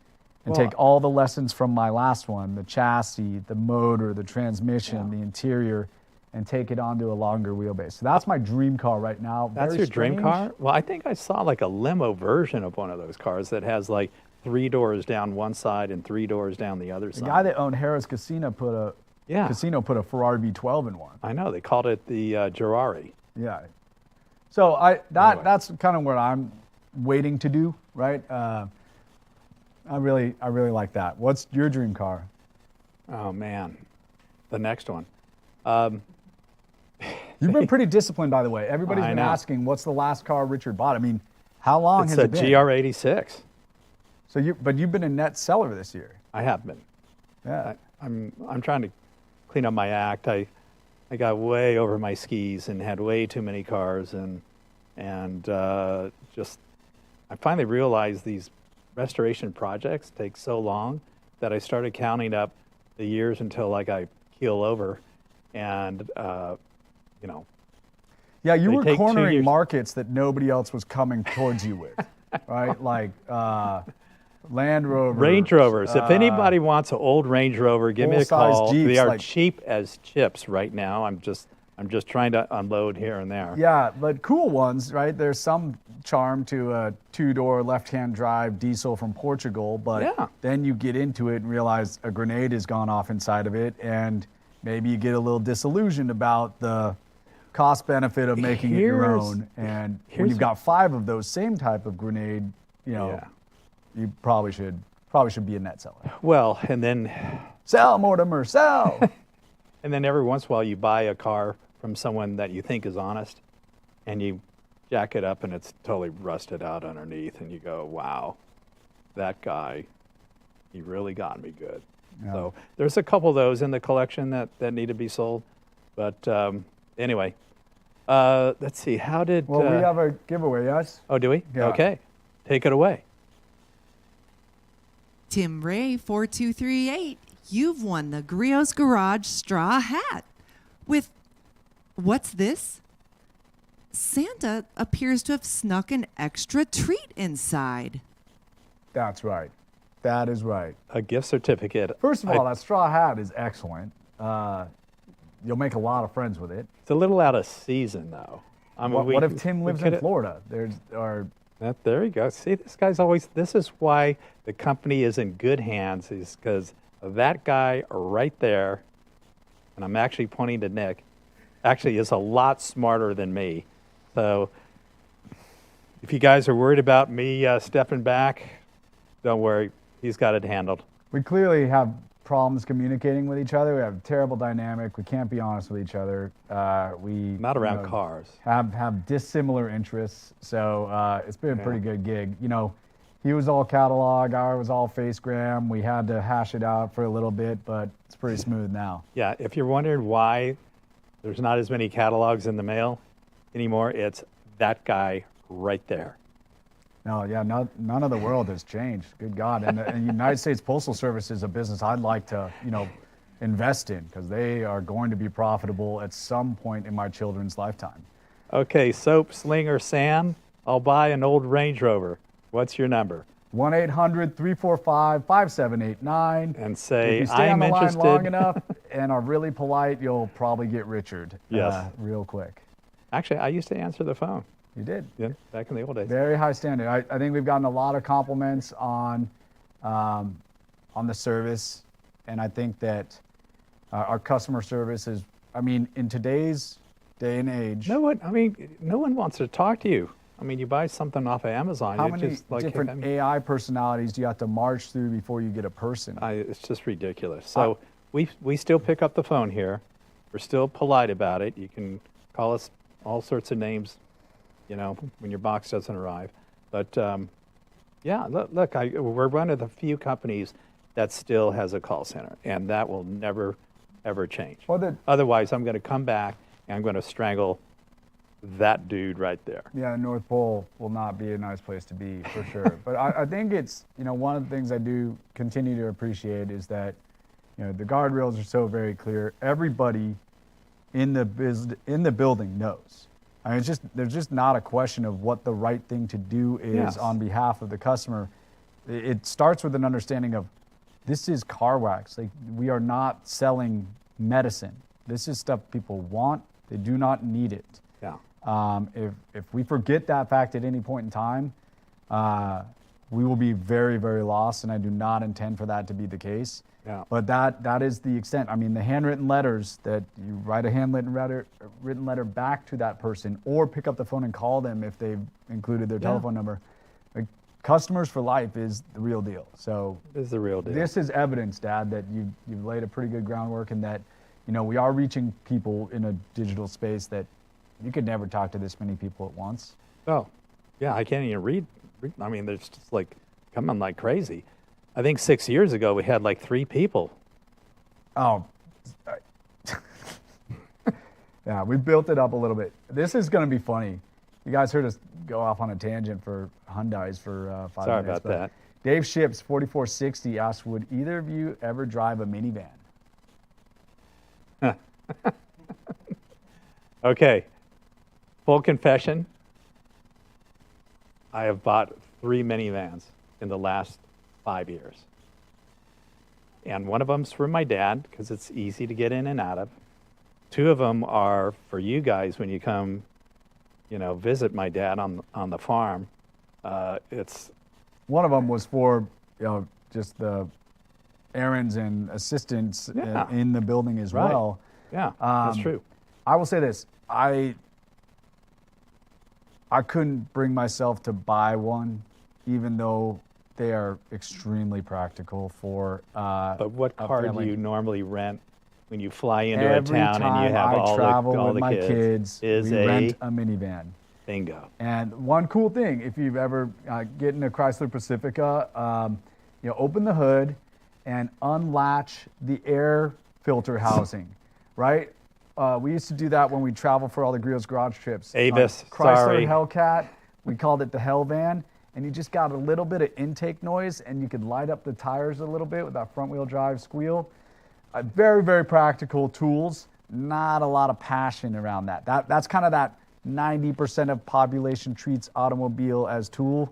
And Well, take all the lessons from my last one, the chassis, the motor, the transmission, the interior, and take it onto a longer wheelbase. So that's my dream car right now. That's Very your dream strange. car? Well, I think I saw like a limo version of one of those cars that has like 3 doors down one side and 3 doors down the other The side. guy that owned Harrah's Casino put a Ferrari V12 in one. I know, they called it the Gerari. Yeah. So Anyway. that's kind of what I'm waiting to do, right? I really like that. What's your dream car? Oh man, the next one. You've been pretty disciplined, by the way. Everybody's I been know. asking, what's the last car Richard bought? I mean, how long It's has a it been? GR86. So but you've been a net seller this year. I have been. Yeah. I'm trying to clean up my act. I got way over my skis and had way too many cars, and just I finally realized these restoration projects take so long that I started counting up the years until like I keel over, and Yeah, you They were take 2 cornering years. markets that nobody else was coming towards you with, right? Like Land Rover. Range Rovers. If anybody wants an old Range Rover, give me a full-size call. Jeeps, They are like- cheap as chips right now. I'm just trying to unload here and there. Yeah, but cool ones, right? There's some charm to a 2-door left-hand drive diesel from Portugal, but Yeah. then you get into it and realize a grenade has gone off inside of it, and maybe you get a little disillusioned about the cost benefit of making it your Here's- own. And when here's- you've got 5 of those same type of grenade, Yeah. you probably should be a net seller. Well, and then Sell, Mortimer, sell. every once in a while you buy a car from someone that you think is honest, and you jack it up and it's totally rusted out underneath, and you go, wow, that guy, he really got me good. Yeah. So there's a couple of those in the collection that need to be sold. But anyway, let's see, how did... Well, we have a giveaway, yes? Oh, do we? Yeah. Okay, take it away. Tim Ray 4238, you've won the Griot's Garage straw hat with, what's this? Santa appears to have snuck an extra treat inside. That's right. That is right. A gift certificate. First of all, that straw hat is excellent. You'll make a lot of friends with it. It's a little out of season, though. I mean, What if Tim we lives in coulda- Florida? There you go. See, this guy's always, this is why the company is in good hands, is because that guy right there, and I'm actually pointing to Nick, actually is a lot smarter than me. So if you guys are worried about me stepping back, don't worry. He's got it handled. We clearly have problems communicating with each other. We have a terrible dynamic. We can't be honest with each other. Not around cars. Have dissimilar interests. So it's been a pretty good gig. He was all catalog. I was all facegram. We had to hash it out for a little bit, but it's pretty smooth now. Yeah, if you're wondering why there's not as many catalogs in the mail anymore, it's that guy right there. No, yeah, none of the world has changed. Good God. And the United States Postal Service is a business I'd like to, invest in because they are going to be profitable at some point in my children's lifetime. Okay, Soap Slinger Sam, I'll buy an old Range Rover. What's your number? 1-800-345-5789. And say, if you stay I'm on the line interested. long enough and are really polite, you'll probably get Richard Yes. real quick. Actually, I used to answer the phone. You did. Yeah, back in the old days. Very high standard. I think we've gotten a lot of compliments on the service, and I think that our customer service is, in today's day and age, No one wants to talk to you. You buy something off of Amazon. how you're many just like, different AI personalities do you have to march through before you get a person? It's just ridiculous. So we still pick up the phone here. We're still polite about it. You can call us all sorts of names, when your box doesn't arrive. But yeah, look, we're one of the few companies that still has a call center, and that will never, ever change. Otherwise, I'm going to come back and I'm going to strangle that dude right there. Yeah, the North Pole will not be a nice place to be, for sure. But I think it's, one of the things I do continue to appreciate is that, the guardrails are so very clear. Everybody in the building knows. There's just not a question of what the right thing to do is Yes. on behalf of the customer. It starts with an understanding of this is car wax. Like, we are not selling medicine. This is stuff people want. They do not need it. Yeah. If we forget that fact at any point in time, we will be very, very lost, and I do not intend for that to be the case. Yeah. But that is the extent. The handwritten letters that you write a handwritten written letter back to that person, or pick up the phone and call them if they've included their telephone number. Like, customers for life is the real deal. So This is the real deal. this is evidence, Dad, that you've laid a pretty good groundwork, and that we are reaching people in a digital space that you could never talk to this many people at once. Oh, yeah, I can't even read. They're just like coming like crazy. I think 6 years ago we had like 3 people. Oh, yeah, we built it up a little bit. This is going to be funny. You guys heard us go off on a tangent for Hyundais for 5 Sorry minutes. about that. Dave Ships, 4460, asked, would either of you ever drive a minivan? Okay, full confession. I have bought 3 minivans in the last 5 years. And one of them's for my dad because it's easy to get in and out of. 2 of them are for you guys when you come, visit my dad on the farm. It's One of them was for, just the errands and assistants Yeah. in the building as Right. well. yeah, that's true. I will say this. I couldn't bring myself to buy one, even though they are extremely practical for But what a car do family. you normally rent when you fly into Every a town time and you have I all travel the with my kids, is we a rent a minivan. bingo. And one cool thing, if you've ever get in a Chrysler Pacifica, open the hood and unlatch the air filter housing, right? We used to do that when we travel for all the Griot's Garage trips. Avis, Chrysler sorry. Hellcat, we called it the Hell Van, and you just got a little bit of intake noise, and you could light up the tires a little bit with that front wheel drive squeal. Very, very practical tools. Not a lot of passion around that. That's kind of that 90% of population treats automobile as tool.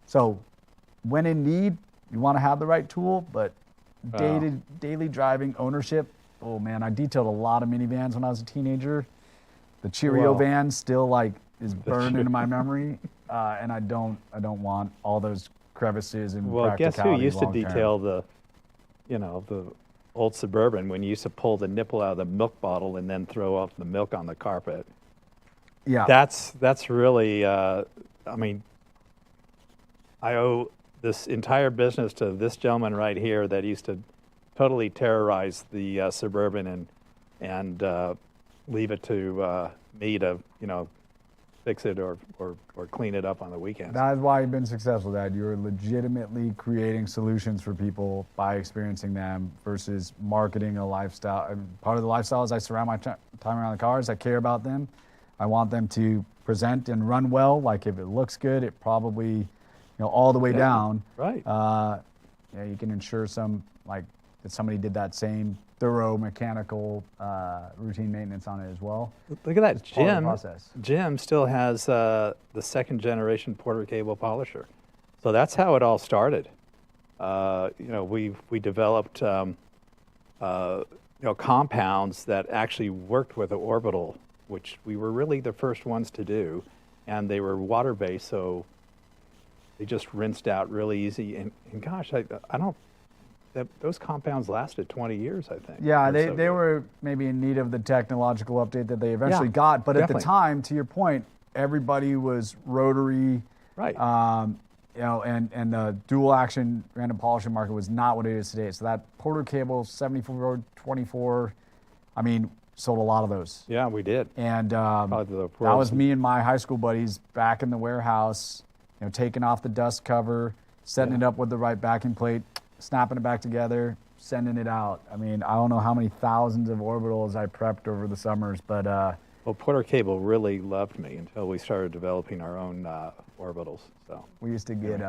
So when in need, you want to have the right tool, but daily driving ownership, oh man, I detailed a lot of minivans when I was a teenager. The Cheerio Wow. van still is burned into my memory, and I don't want all those crevices and Well, guess who practicality used to long-term. detail the old Suburban when you used to pull the nipple out of the milk bottle and then throw off the milk on the carpet? Yeah, That's really, I owe this entire business to this gentleman right here that used to totally terrorize the Suburban and leave it to me to, fix it or clean it up on the weekends. that's why you've been successful, Dad. You're legitimately creating solutions for people by experiencing them versus marketing a lifestyle. And part of the lifestyle is I surround my time around the cars. I care about them. I want them to present and run well. Like, if it looks good, it probably all the way down. Right. You can ensure some, like, that somebody did that same thorough mechanical routine maintenance on it as well. Look at that. Part of the Jim. process. Jim still has the second generation Porter cable polisher. So that's how it all started. We developed compounds that actually worked with the orbital, which we were really the first ones to do, and they were water based, so they just rinsed out really easy. And gosh, those compounds lasted 20 years, I think. Yeah, or they so. were maybe in need of the technological update that they eventually Yeah, got, but at the definitely. time, to your point, everybody was rotary. Right. And the dual action random polishing market was not what it is today. So that Porter cable 7424, I mean, sold a lot of those. Yeah, we did. And Probably the that world's- was me and my high school buddies back in the warehouse, taking off the dust cover, setting it up with the right backing plate, snapping it back together, sending it out. I mean, I don't know how many thousands of orbitals I prepped over the summers, but Well, Porter Cable really loved me until we started developing our own orbitals. So we used to get,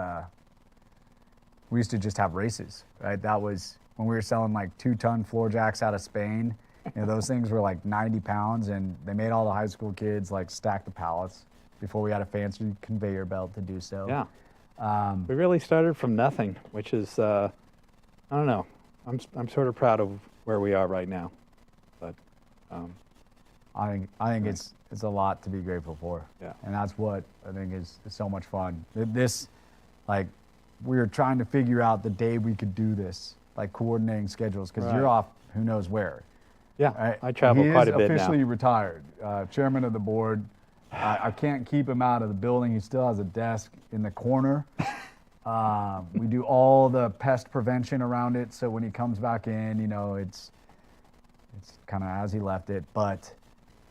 we used to just have races, right? That was when we were selling like 2-ton floor jacks out of Spain. Those things were like 90 pounds, and they made all the high school kids like stack the pallets before we had a fancy conveyor belt to do so. yeah, we really started from nothing, which is I don't know. I'm sort of proud of where we are right now, but I think it's a lot to be grateful for. Yeah. And that's what I think is so much fun. This, like, we were trying to figure out the day we could do this, like coordinating schedules, because Right. you're off who knows where. yeah, I travel he quite is a bit officially now. retired, chairman of the board. I can't keep him out of the building. He still has a desk in the corner. We do all the pest prevention around it, so when he comes back in, it's kind of as he left it. But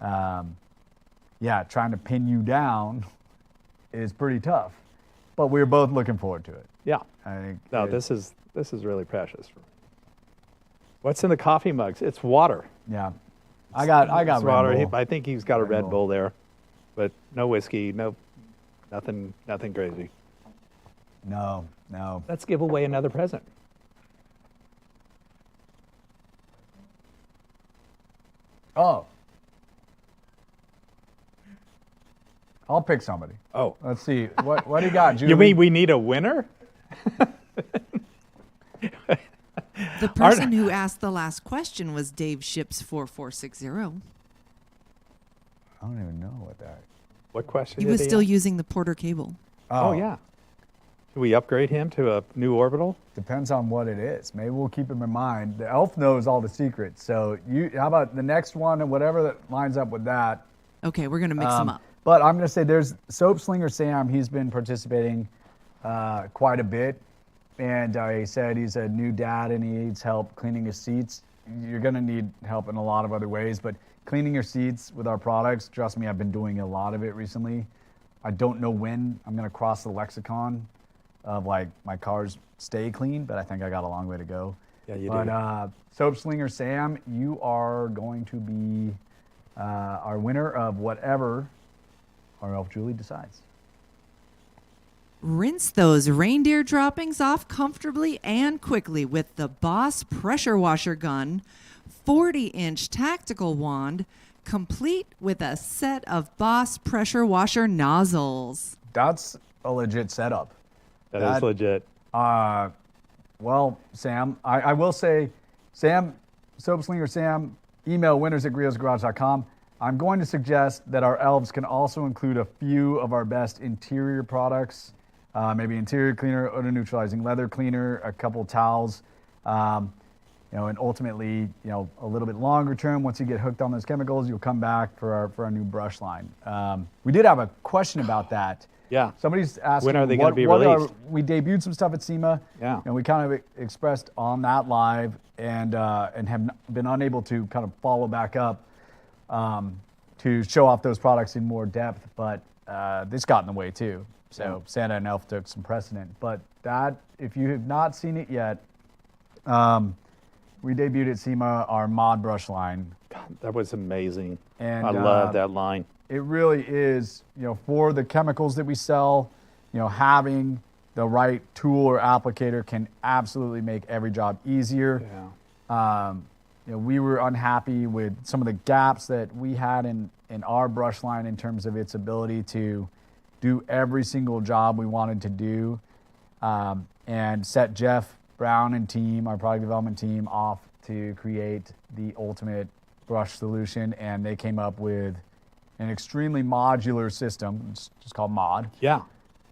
yeah, trying to pin you down is pretty tough. But we're both looking forward to it. Yeah. I think. No, this is really precious. What's in the coffee mugs? It's water. Yeah, I got It's Red water. Bull. I think he's got a Red Red Bull. Bull there, but no whiskey, nothing crazy. No. Let's give away another present. Oh. I'll pick somebody. Oh, Let's see. What do you got, Julie? you mean we need a winner? The person who asked the last question was Dave Ships 4460. I don't even know what that. What question? He did was still ask? using the Porter cable. Oh yeah. Should we upgrade him to a new orbital? Depends on what it is. Maybe we'll keep him in mind. The elf knows all the secrets. So how about the next one and whatever that lines up with that? Okay, we're going to mix them up. But I'm going to say there's Soap Slinger Sam. He's been participating quite a bit. And he said he's a new dad and he needs help cleaning his seats. You're going to need help in a lot of other ways. But cleaning your seats with our products, trust me, I've been doing a lot of it recently. I don't know when I'm going to cross the lexicon of like my cars stay clean, but I think I got a long way to go. Yeah, you But do. Soap Slinger Sam, you are going to be our winner of whatever our elf Julie decides. Rinse those reindeer droppings off comfortably and quickly with the Boss Pressure Washer Gun, 40-inch tactical wand, complete with a set of Boss Pressure Washer nozzles. That's a legit setup. That that- is legit. Well, Sam, I will say, Sam, Soap Slinger Sam, email winners@griotsgarage.com. I'm going to suggest that our elves can also include a few of our best interior products, maybe interior cleaner, odor neutralizing leather cleaner, a couple towels, and ultimately, a little bit longer term, once you get hooked on those chemicals, you'll come back for our new brush line. We did have a question about that. Yeah. Somebody's asking When are they gonna be released? We debuted some stuff at SEMA, Yeah. and we kind of expressed on that live, and have been unable to kind of follow back up to show off those products in more depth. But this got in the way too. So Santa and Elf took some precedent. But that, if you have not seen it yet, we debuted at SEMA our mod brush line. That was amazing. And, I love that line. It really is, for the chemicals that we sell, having the right tool or applicator can absolutely make every job easier. Yeah. We were unhappy with some of the gaps that we had in our brush line in terms of its ability to do every single job we wanted to do, and set Jeff Brown and team, our product development team, off to create the ultimate brush solution. And they came up with an extremely modular system. It's just called Mod. Yeah.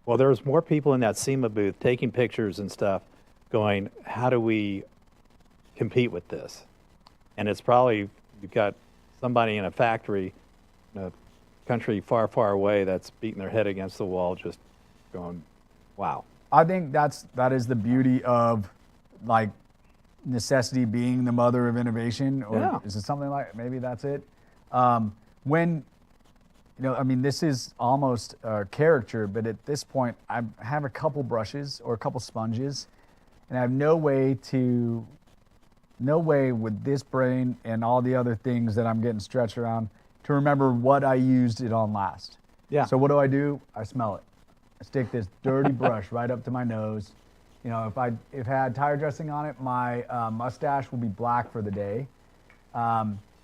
Well, there was more people in that SEMA booth taking pictures and stuff going, how do we compete with this? And it's probably, you've got somebody in a factory in a country far, far away that's beating their head against the wall just going, wow. I think that is the beauty of, like, necessity being the mother of innovation, or Yeah. is it something like, maybe that's it? This is almost a caricature, but at this point, I have a couple brushes or a couple sponges, and I have no way with this brain and all the other things that I'm getting stretched around to remember what I used it on last. Yeah. So what do? I smell it. I stick this dirty brush right up to my nose. If I had tire dressing on it, my mustache will be black for the day.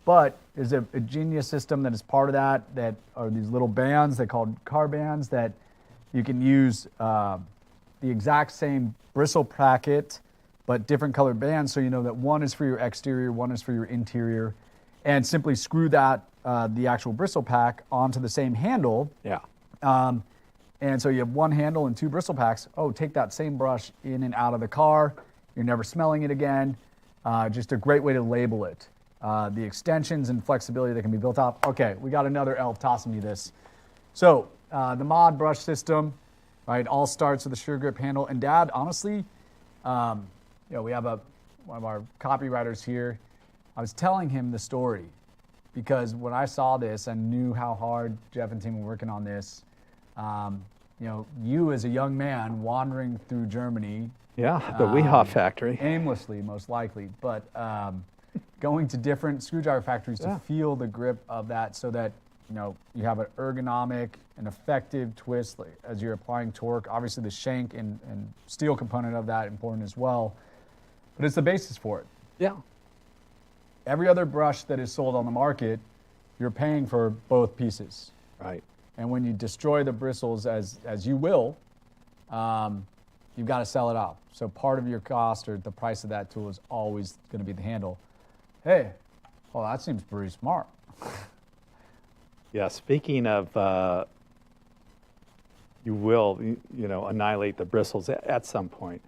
But there's a genius system that is part of that are these little bands they called car bands that you can use the exact same bristle bracket, but different colored bands, so you know that one is for your exterior, one is for your interior, and simply screw that, the actual bristle pack onto the same handle. Yeah. And so you have one handle and two bristle packs. Oh, take that same brush in and out of the car. You're never smelling it again. Just a great way to label it. The extensions and flexibility that can be built up. Okay, we got another elf tossing me this. So the Mod brush system, right, all starts with a sure grip handle. And Dad, honestly, we have one of our copywriters here. I was telling him the story because when I saw this and knew how hard Jeff and team were working on this, you as a young man wandering through Germany. Yeah, the Weehaw factory. Aimlessly, most likely, but going to different screwdriver factories to feel the grip of that so that, you have an ergonomic and effective twist as you're applying torque. Obviously, the shank and steel component of that important as well, but it's the basis for it. Yeah. Every other brush that is sold on the market, you're paying for both pieces. Right. And when you destroy the bristles, as you will, you've got to sell it off. So part of your cost or the price of that tool is always going to be the handle. Hey, well, that seems pretty smart. Yeah, speaking of, you will, annihilate the bristles at some point.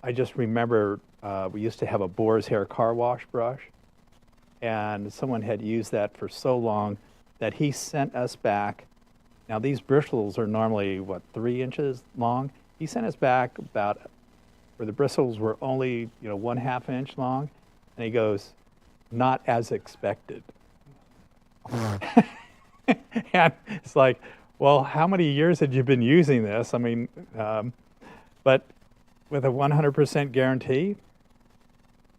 I just remember we used to have a boar's hair car wash brush, and someone had used that for so long that he sent us back. Now, these bristles are normally, 3 inches long? He sent us back about where the bristles were only, 1/2 inch long, and he goes, not as expected. And it's like, well, how many years had you been using this? I mean, but with a 100% guarantee.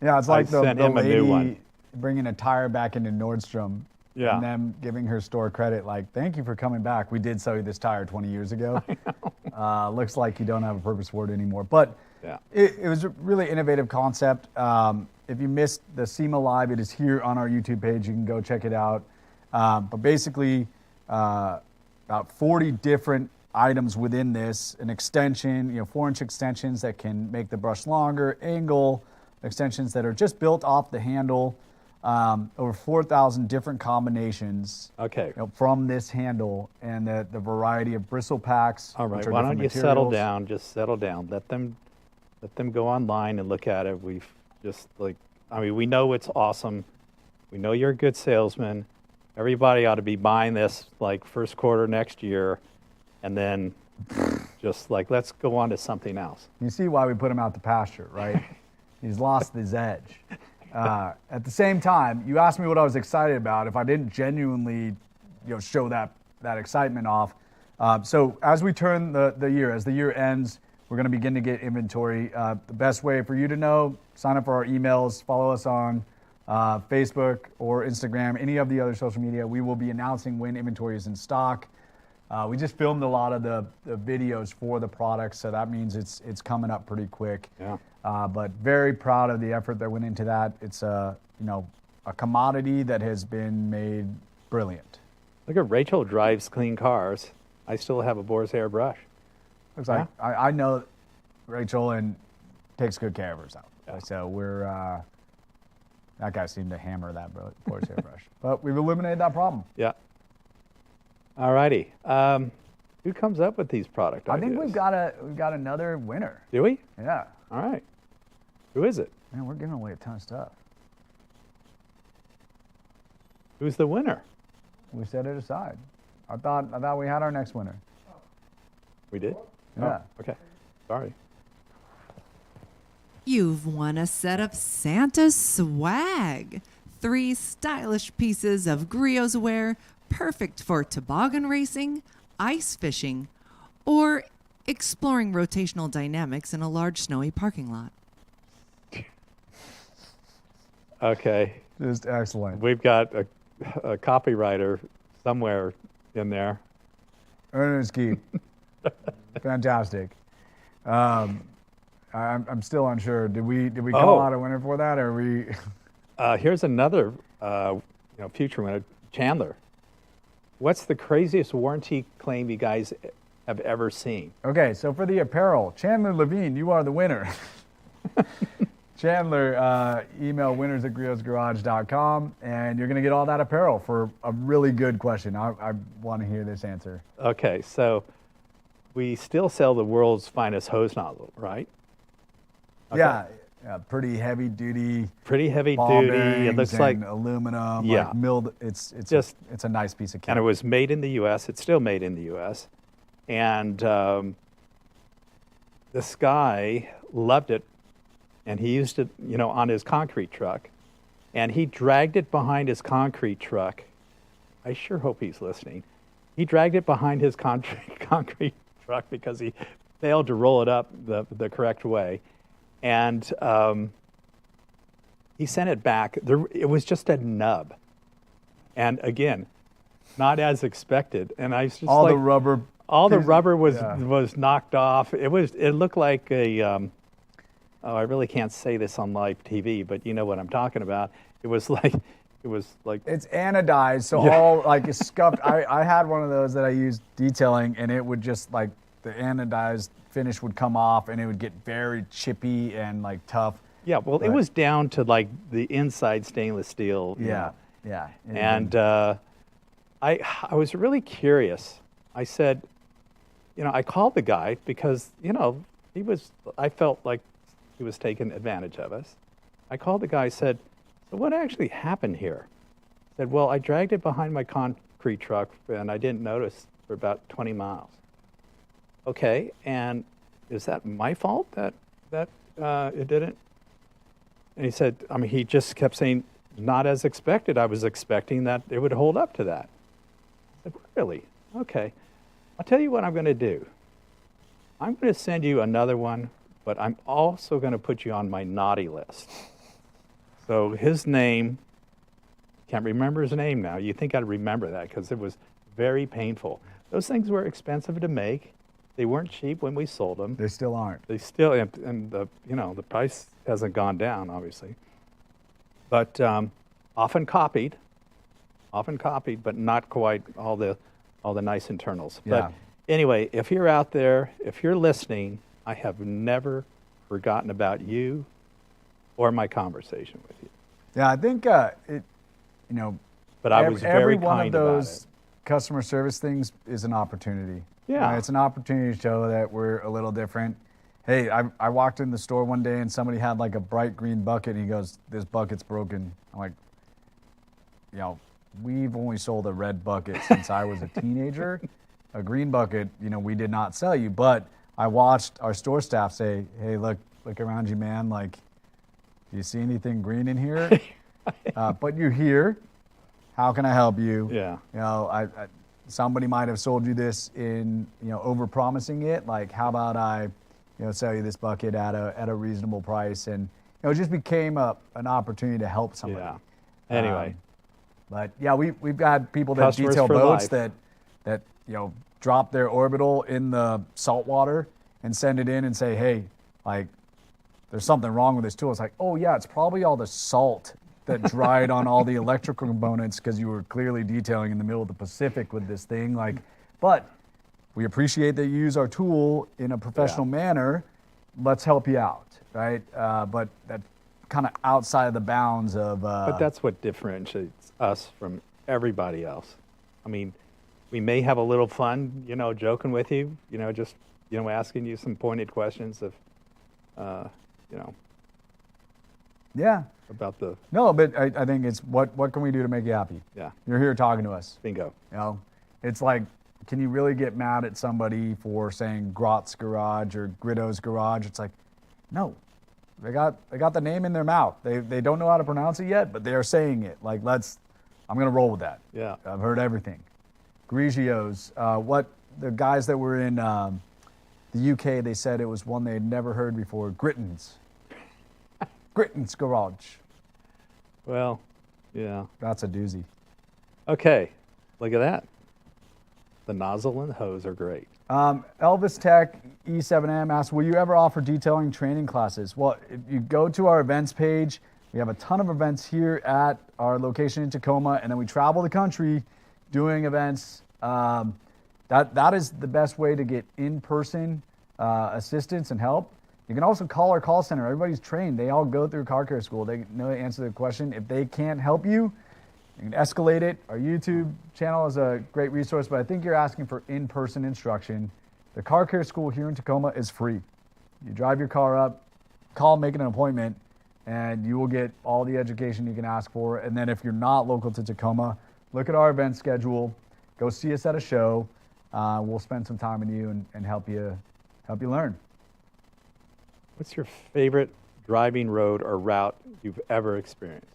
Yeah, it's like the him a new one. lady bringing a tire back into Nordstrom. Yeah. And them giving her store credit, like, thank you for coming back. We did sell you this tire 20 years ago. Looks like you don't have a purpose for it anymore. But yeah. it was a really innovative concept. If you missed the SEMA Live, it is here on our YouTube page. You can go check it out. But basically, about 40 different items within this, an extension, 4-inch extensions that can make the brush longer, angle extensions that are just built off the handle. Over 4,000 different combinations. Okay. From this handle, and the variety of bristle packs. All right. Why don't you settle down? Just settle down. Let them go online and look at it. We've just we know it's awesome. We know you're a good salesman. Everybody ought to be buying this first quarter next year, and then just let's go on to something else. You see why we put him out to pasture, right? He's lost his edge. At the same time, you asked me what I was excited about. If I didn't genuinely, show that excitement off. So as we turn the year, as the year ends, we're going to begin to get inventory. The best way for you to know, sign up for our emails, follow us on Facebook or Instagram, any of the other social media. We will be announcing when inventory is in stock. We just filmed a lot of the videos for the product, so that means it's coming up pretty quick. Yeah. But very proud of the effort that went into that. It's a commodity that has been made brilliant. Look at Rachel drives clean cars. I still have a boar's hair brush. Looks like I know Rachel and takes good care of herself. Yeah. So we're that guy seemed to hammer that boar's hair brush, but we've eliminated that problem. Yeah. All righty. Who comes up with these product I ideas? think we've got another winner. Do we? Yeah. All right. Who is it? Man, we're giving away a ton of stuff. Who's the winner? We set it aside. I thought we had our next winner. We did? Yeah. Oh, okay. Sorry. You've won a set of Santa swag. 3 stylish pieces of Griot's wear, perfect for toboggan racing, ice fishing, or exploring rotational dynamics in a large snowy parking lot. Okay. Just excellent. We've got a copywriter somewhere in there. Ernest Keep. Fantastic. I'm still unsure. Did we call out a winner for that, or we? Here's another future winner, Chandler. What's the craziest warranty claim you guys have ever seen? Okay, so for the apparel, Chandler Levine, you are the winner. Chandler, email winners@griotsgarage.com, and you're going to get all that apparel for a really good question. I want to hear this answer. Okay, so we still sell the world's finest hose nozzle, right? Okay. Yeah, pretty heavy duty. Pretty heavy ball duty. It bearings looks like, and aluminum. Yeah. Like milled. It's a nice piece of kit. and it was made in the U.S. It's still made in the U.S. And this guy loved it, and he used it, on his concrete truck, and he dragged it behind his concrete truck. I sure hope he's listening. He dragged it behind his concrete truck because he failed to roll it up the correct way, and he sent it back. It was just a nub, and again, not as expected. And I was just all like, the rubber. all the rubber was Yeah. was knocked off. It looked like a I really can't say this on live TV, but you know what I'm talking about. It was like It's anodized, so Yeah. all like it's scuffed. I had one of those that I used detailing, and it would just like the anodized finish would come off, and it would get very chippy and like tough. yeah. Well, it But- was down to like the inside stainless steel. you know. Yeah. And I was really curious. I said, I called the guy because I felt like he was taking advantage of us. I called the guy, said, so what actually happened here? He said, well, I dragged it behind my concrete truck and I didn't notice for about 20 miles. Okay, and is that my fault that it didn't? And he said, he just kept saying, not as expected. I was expecting that it would hold up to that. I said, really? Okay. I'll tell you what I'm going to do. I'm going to send you another one, but I'm also going to put you on my naughty list. So his name, can't remember his name now. You think I'd remember that because it was very painful. Those things were expensive to make. They weren't cheap when we sold them. they still aren't. They still, and the price hasn't gone down, obviously. But often copied, but not quite all the nice internals. Yeah. But anyway, if you're out there, if you're listening, I have never forgotten about you or my conversation with you. Yeah, I think But I was very every one of kind about those it. customer service things is an opportunity. Yeah. It's an opportunity to show that we're a little different. Hey, I walked in the store one day and somebody had like a bright green bucket, and he goes, "This bucket's broken." I'm like, we've only sold a red bucket since I was a teenager. A green bucket, we did not sell you. But I watched our store staff say, "Hey, look around you, man. Like, do you see anything green in here? But you're here. How can I help you?" Yeah. Somebody might have sold you this in, over promising it. Like, how about I, sell you this bucket at a reasonable price? And it just became an opportunity to help somebody. Yeah. Anyway. But yeah, we've got people that Customers detail for boats life. that drop their orbital in the salt water and send it in and say, hey, like, there's something wrong with this tool. It's like, oh yeah, it's probably all the salt that dried on all the electrical components because you were clearly detailing in the middle of the Pacific with this thing. Like, but we appreciate that you use our tool in a professional manner. Let's help you out, right? But that kind of outside of the bounds of. But that's what differentiates us from everybody else. I mean, we may have a little fun, joking with you, just, asking you some pointed questions of, Yeah. about the, No, but I think it's what can we do to make you happy? yeah, You're here talking to us. bingo. It's like, can you really get mad at somebody for saying Grot's Garage or Gritto's Garage? It's like, no, they got the name in their mouth. They don't know how to pronounce it yet, but they are saying it. Like, I'm gonna roll with that. Yeah. I've heard everything. Grigio's, what the guys that were in the UK, they said it was one they had never heard before. Gritton's. Gritton's Garage. Well, yeah. That's a doozy. Okay, look at that. The nozzle and the hose are great. Elvis Tech E7M asks, will you ever offer detailing training classes? Well, if you go to our events page, we have a ton of events here at our location in Tacoma, and then we travel the country doing events. That is the best way to get in-person assistance and help. You can also call our call center. Everybody's trained. They all go through car care school. They know the answer to the question. If they can't help you, you can escalate it. Our YouTube channel is a great resource, but I think you're asking for in-person instruction. The car care school here in Tacoma is free. You drive your car up, call, make an appointment, and you will get all the education you can ask for. And then if you're not local to Tacoma, look at our event schedule, go see us at a show. We'll spend some time with you and help you learn. What's your favorite driving road or route you've ever experienced?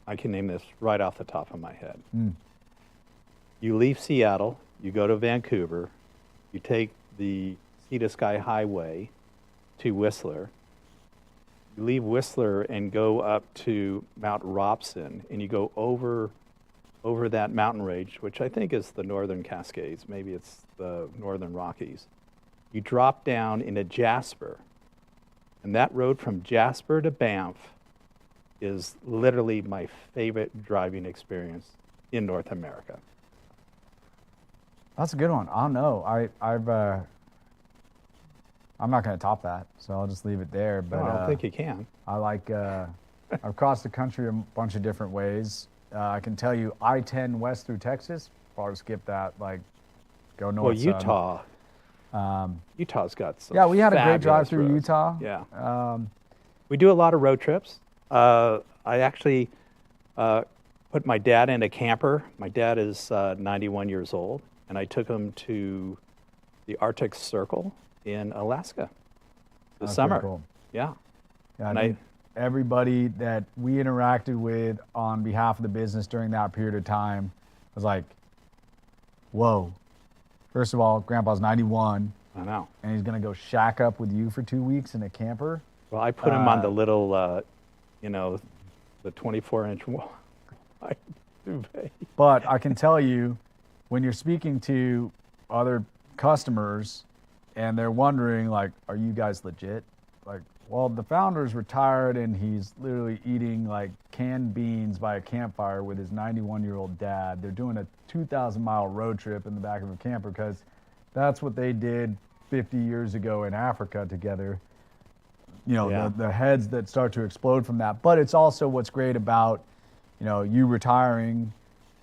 I can name this right off the top of my head. You leave Seattle, you go to Vancouver, you take the Sea to Sky Highway to Whistler. You leave Whistler and go up to Mount Robson, and you go over that mountain range, which I think is the Northern Cascades. Maybe it's the Northern Rockies. You drop down into Jasper, and that road from Jasper to Banff is literally my favorite driving experience in North America. That's a good one. I don't know. I'm not going to top that, so I'll just leave it there. But No, I don't think you can. I like. I've crossed the country a bunch of different ways. I can tell you, I-10 west through Texas. Probably skip that. Like, go north. Well, Utah. Utah's got some. Yeah, we had a great drive fabulous through roads. Utah. Yeah. We do a lot of road trips. I actually put my dad in a camper. My dad is 91 years old, and I took him to the Arctic Circle in Alaska this That's summer. pretty cool. Yeah. Yeah, And I think everybody that we interacted with on behalf of the business during that period of time was like, whoa. First of all, Grandpa's 91, I know. and he's going to go shack up with you for 2 weeks in a camper. Well, I put him on the little, the 24-inch wide duvet. But I can tell you, when you're speaking to other customers and they're wondering, like, are you guys legit? Like, well, the founder's retired and he's literally eating like canned beans by a campfire with his 91-year-old dad. They're doing a 2,000-mile road trip in the back of a camper because that's what they did 50 years ago in Africa together. You know, Yeah. the heads that start to explode from that. But it's also what's great about, you retiring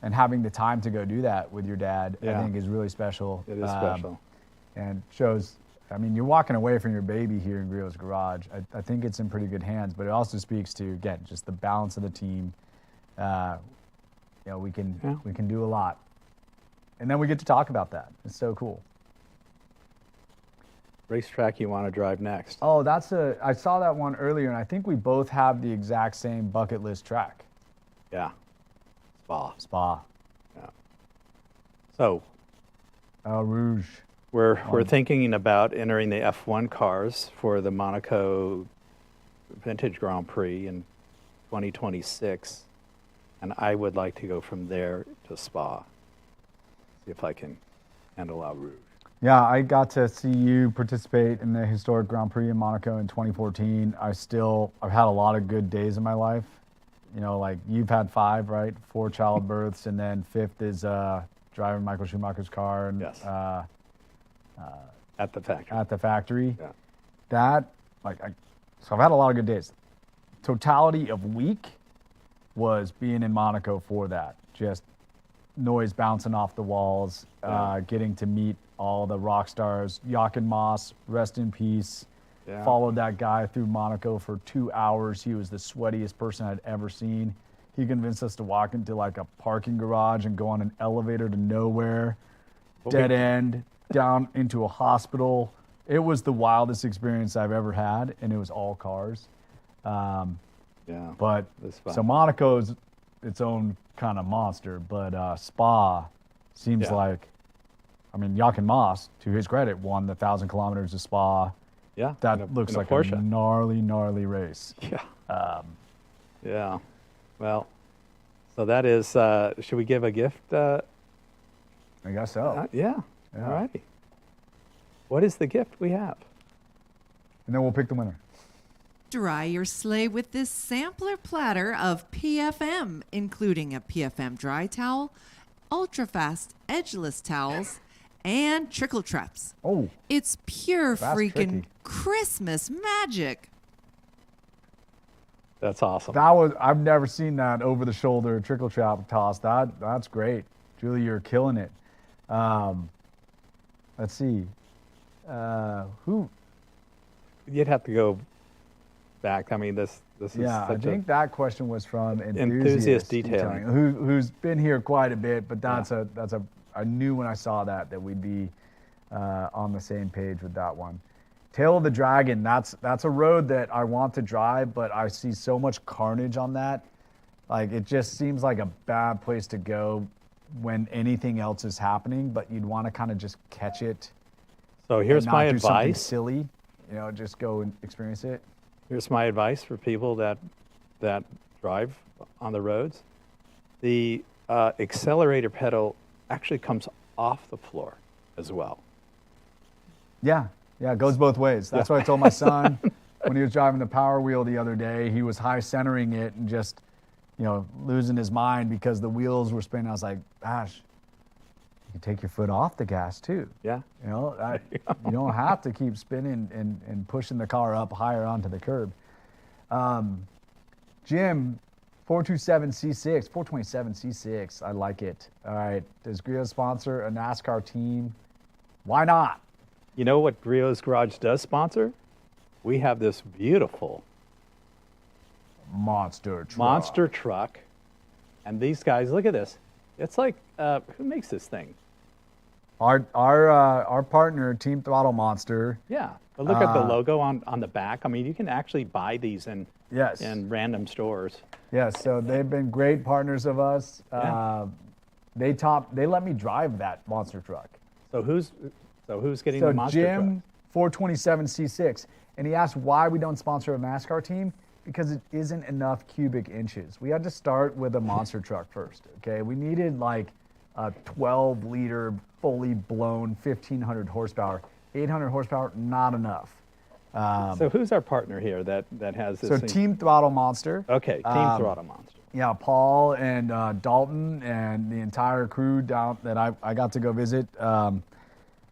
and having the time to go do that with your dad, Yeah. I think is really special. It is special. And shows, you're walking away from your baby here in Griot's Garage. I think it's in pretty good hands, but it also speaks to, again, just the balance of the team. We can do a lot. And then we get to talk about that. It's so cool. Racetrack you want to drive next? Oh, I saw that one earlier, and I think we both have the exact same bucket list track. Yeah. Spa. Spa. Yeah. So Eau Rouge. we're thinking about entering the F1 cars for the Monaco Vintage Grand Prix in 2026, and I would like to go from there to Spa. see if I can handle Eau Rouge. Yeah, I got to see you participate in the historic Grand Prix in Monaco in 2014. I've had a lot of good days in my life. You know, like you've had 5, right? 4 childbirths, and then 5th is driving Michael Schumacher's car and Yes. At the factory. at the factory. Yeah. So I've had a lot of good days. Totality of week was being in Monaco for that. Just noise bouncing off the walls, getting to meet all the rock stars. Jochen Moss, rest in peace. Yeah. Followed that guy through Monaco for 2 hours. He was the sweatiest person I'd ever seen. He convinced us to walk into like a parking garage and go on an elevator to nowhere, dead end, down into a hospital. It was the wildest experience I've ever had, and it was all cars. Yeah. But That's fun. so Monaco's its own kind of monster, but Spa seems Yeah. like, I mean, Jochen Moss, to his credit, won the 1,000 kilometers of Spa. Yeah. That looks in a like Porsche. a gnarly race. Yeah. Yeah. Well, so that is, should we give a gift? I guess so. Yeah. Yeah. All righty. What is the gift we have? And then we'll pick the winner. Dry your sleigh with this sampler platter of PFM, including a PFM dry towel, ultra-fast edgeless towels, and trickle traps. Oh, It's pure That's freaking tricky. Christmas magic. That's awesome. I've never seen that over the shoulder trickle trap toss. That's great. Julie, you're killing it. Let's see. Who? You'd have to go back. I mean, this is Yeah, I such think that question was from Enthusiast Detailing. who's been here quite a bit, but I knew when I saw that we'd be on the same page with that one. Tail of the Dragon, that's a road that I want to drive, but I see so much carnage on that. Like, it just seems like a bad place to go when anything else is happening, but you'd want to kind of just catch it. So here's and not my do something advice. silly, just go and experience it. Here's my advice for people that drive on the roads. The accelerator pedal actually comes off the floor as well. Yeah, it goes both ways. That's what I told my son when he was driving the Power Wheel the other day. He was high centering it and just, losing his mind because the wheels were spinning. I was like, gosh, you can take your foot off the gas too. Yeah. You don't have to keep spinning and pushing the car up higher onto the curb. Jim, 427C6, I like it. All right, does Griot sponsor a NASCAR team? Why not? You know what Griot's Garage does sponsor? We have this beautiful Monster truck. And these guys, look at this. It's like, who makes this thing? Our partner, Team Throttle Monster. Yeah. But look at the logo on the back. I mean, you can actually buy these in random stores. Yes, so they've been great partners of us. Yeah. They let me drive that monster truck. So who's getting So the monster Jim, 427C6, and he asked why we don't sponsor a NASCAR team, because it isn't enough cubic inches. We had to start with a monster truck first, okay? We needed like a 12-liter, fully blown, 1,500 horsepower. 800 horsepower, not enough. truck? So who's our partner here that has this So thing? Team Throttle Monster. Okay, Team Throttle Monster. Yeah, Paul and Dalton and the entire crew down that I got to go visit,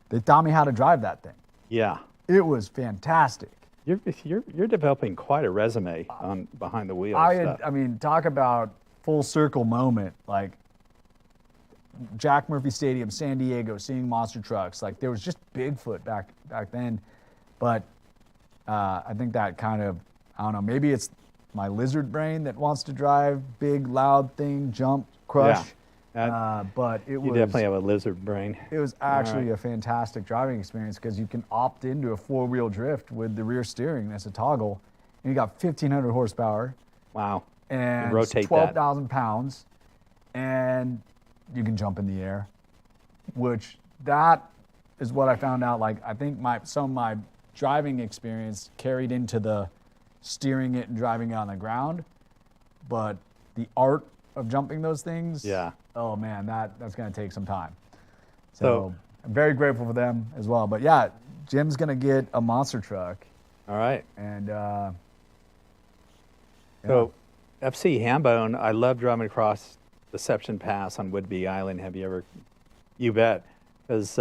they taught me how to drive that thing. Yeah. It was fantastic. You're developing quite a resume on behind the wheel stuff. I mean, talk about full circle moment, like Jack Murphy Stadium, San Diego, seeing monster trucks. Like, there was just Bigfoot back then, but I think that kind of, I don't know, maybe it's my lizard brain that wants to drive big, loud thing, jump, crush. But it You was definitely have a lizard brain. it was actually a fantastic driving experience because you can opt into a four-wheel drift with the rear steering. That's a toggle, and you got 1,500 horsepower Wow. and rotate that. 12,000 pounds, and you can jump in the air, which that is what I found out. Like, I think some of my driving experience carried into the steering it and driving it on the ground, but the art of jumping those things, Yeah. oh man, that's going to take some time. So I'm very grateful for them as well. But yeah, Jim's going to get a monster truck. All right. And So FC Hambone, I love driving across Deception Pass on Whidbey Island. Have you ever? You bet. Because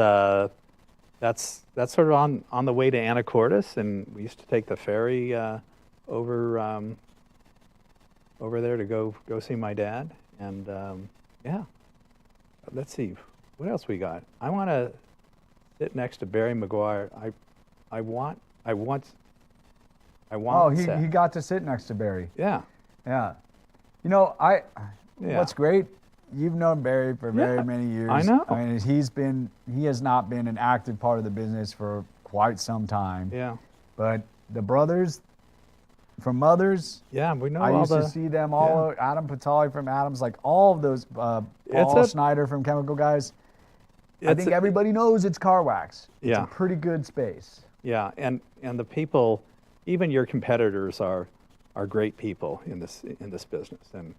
that's sort of on the way to Anacortes, and we used to take the ferry over there to go see my dad. And yeah, let's see, what else we got? I want to sit next to Barry Maguire. I want. Oh, he got to sit next to Barry. Yeah. Yeah. You know, what's great, you've known Barry for very many years. I know. I mean, he has not been an active part of the business for quite some time. Yeah. But the brothers from Mothers, Yeah, we know I all used the. to see them all over. Adam Patali from Adams, like all of those, Paul Schneider from Chemical Guys. I think everybody knows it's car wax. It's a pretty good space. Yeah, and the people, even your competitors are great people in this business, and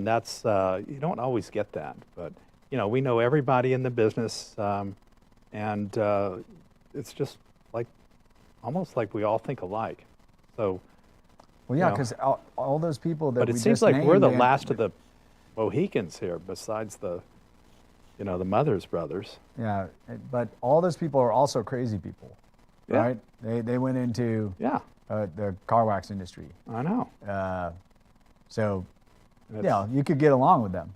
that's you don't always get that, but you know, we know everybody in the business, and it's just like almost like we all think alike. So. Well, yeah, because all those people that But it we seems just like named, we're the last of the Mohicans here, besides the Mothers brothers. Yeah, but all those people are also crazy people, right? They went into the car wax industry. I know. So, you could get along with them.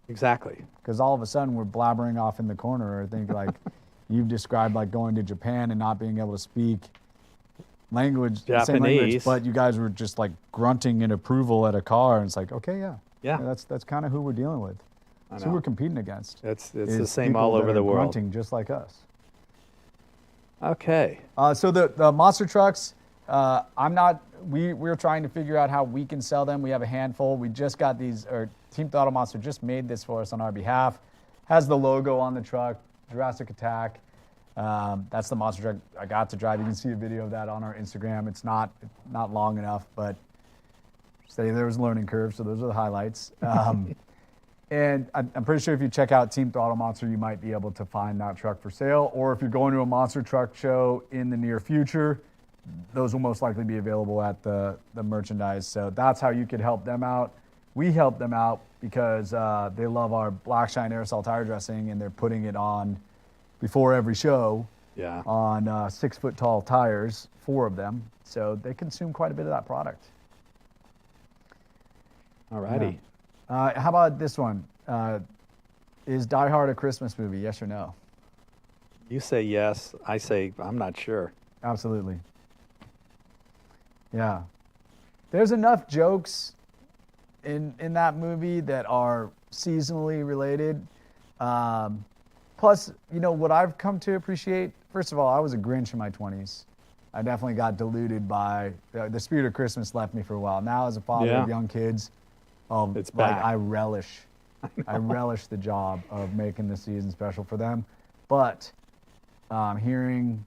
Exactly. Because all of a sudden we're blabbering off in the corner. I think like you've described like going to Japan and not being able to speak language, the same language, but you guys were just like grunting in approval at a car, and it's like, okay, that's kind of who we're dealing with. That's who we're competing against. It's the same all over the world. Grunting just like us. Okay. So the monster trucks, we're trying to figure out how we can sell them. We have a handful. We just got these, or Team Auto Monster just made this for us on our behalf. Has the logo on the truck, Jurassic Attack. That's the monster truck I got to drive. You can see a video of that on our Instagram. It's not long enough, but say there was a learning curve, so those are the highlights. And I'm pretty sure if you check out Team Throttle Monster, you might be able to find that truck for sale. Or if you're going to a monster truck show in the near future, those will most likely be available at the merchandise. So that's how you could help them out. We help them out because they love our Black Shine aerosol tire dressing, and they're putting it on before every show on 6 foot tall tires, 4 of them. So they consume quite a bit of that product. All righty. How about this one? Is Die Hard a Christmas movie? Yes or no? You say yes. I say I'm not sure. Absolutely. Yeah. There's enough jokes in that movie that are seasonally related. Plus, you know, what I've come to appreciate, first of all, I was a Grinch in my 20s. I definitely got deluded by, the spirit of Christmas left me for a while. Now, as a father of young kids, it's back. I relish the job of making the season special for them. But hearing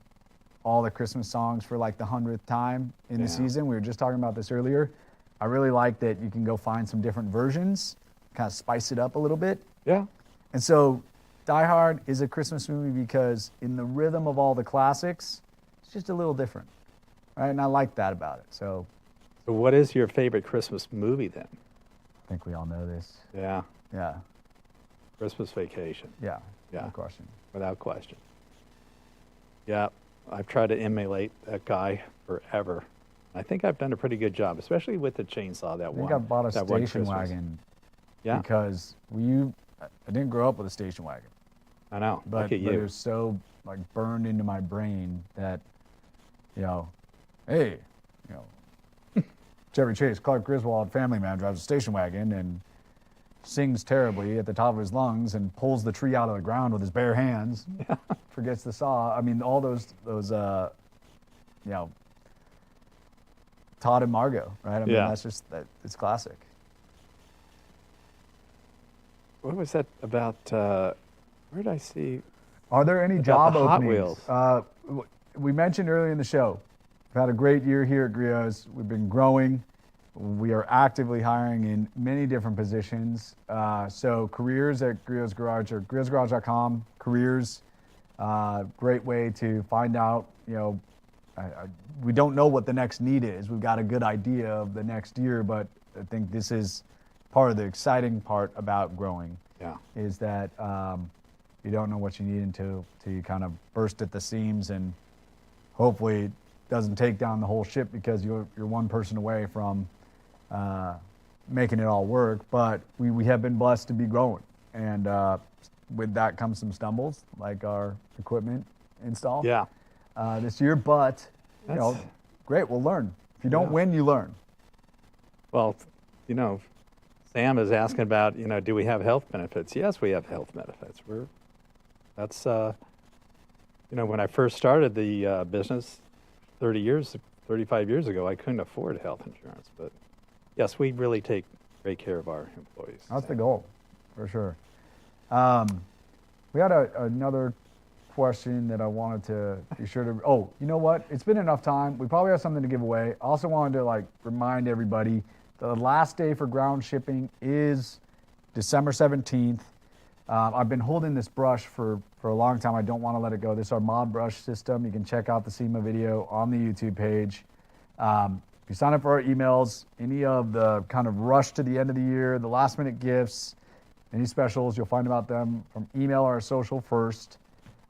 all the Christmas songs for like the 100th time in the season, we were just talking about this earlier, I really like that you can go find some different versions, kind of spice it up a little bit. Yeah. And so Die Hard is a Christmas movie because in the rhythm of all the classics, it's just a little different, right? And I like that about it. So what is your favorite Christmas movie then? I think we all know this. Yeah. Yeah. Christmas Vacation. Yeah. Yeah. No question. Without question. Yeah. I've tried to emulate that guy forever. I think I've done a pretty good job, especially with the chainsaw. I think I bought a station wagon. Yeah. Because I didn't grow up with a station wagon. I know. But Look at you. it was so like burned into my brain that, you know, hey, you know, Chevy Chase, Clark Griswold, family man, drives a station wagon and sings terribly at the top of his lungs and pulls the tree out of the ground with his bare hands, forgets the saw. I mean, all those you know, Todd and Margot, right? I mean, that's just, it's classic. What was that about? Where did I see? Are there any job the Hot openings? Wheels. We mentioned earlier in the show, we've had a great year here at Griot's. We've been growing. We are actively hiring in many different positions. So careers at Griot's Garage or griotsgarage.com, careers. Great way to find out, we don't know what the next need is. We've got a good idea of the next year, but I think this is part of the exciting part about growing. Yeah. Is that you don't know what you need until you kind of burst at the seams, and hopefully it doesn't take down the whole ship because you're one person away from making it all work. But we have been blessed to be growing, and with that comes some stumbles, like our equipment install Yeah. this year. But That's- great, we'll learn. If you don't Yeah. win, you learn. Well, Sam is asking about, do we have health benefits? Yes, we have health benefits. When I first started the business 35 years ago, I couldn't afford health insurance. But yes, we really take great care of our employees. That's the goal, for sure. We had another question that I wanted to be sure to. Oh, you know what? It's been enough time. We probably have something to give away. I also wanted to remind everybody the last day for ground shipping is December 17th. I've been holding this brush for a long time. I don't want to let it go. This is our mod brush system. You can check out the SEMA video on the YouTube page. If you sign up for our emails, any of the kind of rush to the end of the year, the last minute gifts, any specials, you'll find about them from email or social first.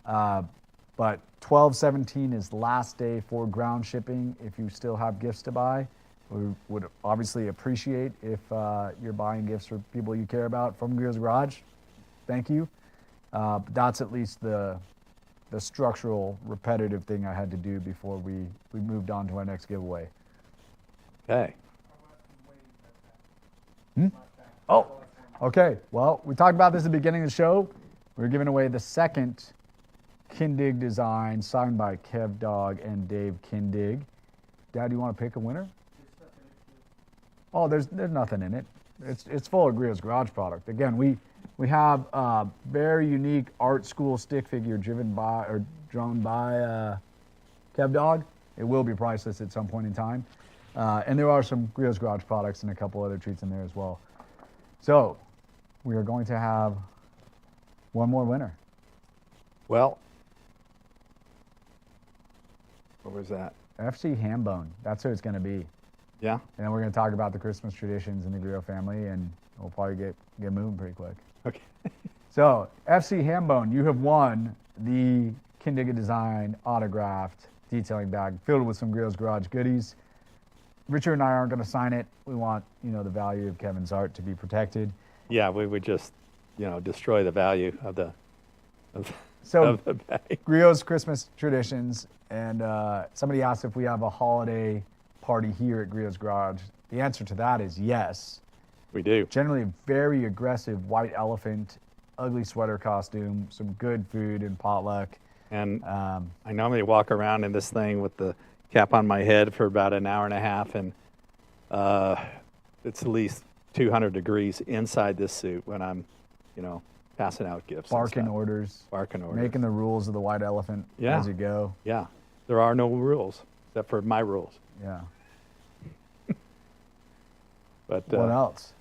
But 12/17 is the last day for ground shipping. If you still have gifts to buy, we would obviously appreciate if you're buying gifts for people you care about from Griot's Garage. Thank you. But that's at least the structural, repetitive thing I had to do before we moved on to our next giveaway. Okay. Oh, okay. Well, we talked about this at the beginning of the show. We're giving away the second Kindig design signed by Kev Dog and Dave Kindig. Dad, do you want to pick a winner? Oh, there's nothing in it. It's full of Griot's Garage product. Again, we have a very unique art school stick figure drawn by Kev Dog. It will be priceless at some point in time. And there are some Griot's Garage products and a couple other treats in there as well. So we are going to have one more winner. Well, what was that? FC Hambone. That's who it's going to be. Yeah. And then we're going to talk about the Christmas traditions in the Griot family, and we'll probably get moving pretty quick. Okay. So, FC Hambone, you have won the Kindig Design autographed detailing bag filled with some Griot's Garage goodies. Richard and I aren't going to sign it. We want, the value of Kevin's art to be protected. Yeah, we would just, destroy the value of the So, of the bag. Griot's Christmas traditions, and somebody asked if we have a holiday party here at Griot's Garage. The answer to that is yes. We do. Generally a very aggressive white elephant, ugly sweater costume, some good food and potluck. And I normally walk around in this thing with the cap on my head for about an hour and a half, and it's at least 200 degrees inside this suit when I'm, passing out gifts. Barking orders. Barking orders. Making the rules of the white elephant Yeah. as you go. Yeah. There are no rules except for my rules. Yeah. But What else?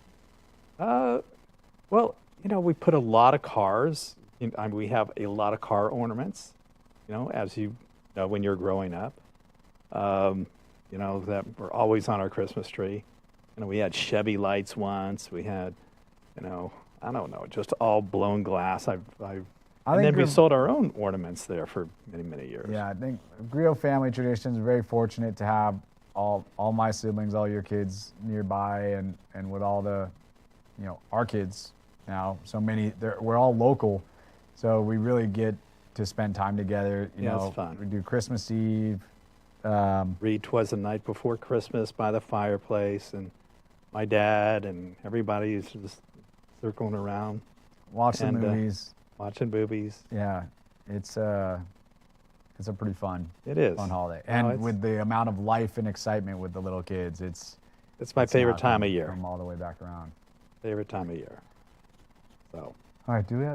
well, we put a lot of cars. We have a lot of car ornaments. As you know, when you're growing up, that were always on our Christmas tree. We had Chevy lights once. We had, I don't know, just all blown glass. And then we sold our own ornaments there for many, many years. Yeah, I think Griot family traditions are very fortunate to have all my siblings, all your kids nearby, and with all the, our kids now, so many, we're all local, so we really get to spend time together. It's fun. We do Christmas Eve. Read "'Twas the Night Before Christmas" by the fireplace, and my dad and everybody is just circling around. Watching movies. Watching boobies. Yeah, it's a pretty fun. It is. Fun holiday. No, And with the amount of life and excitement with the little kids, it's my favorite not time gonna of year. Come all the way back around. Favorite time of year. So. All right, do we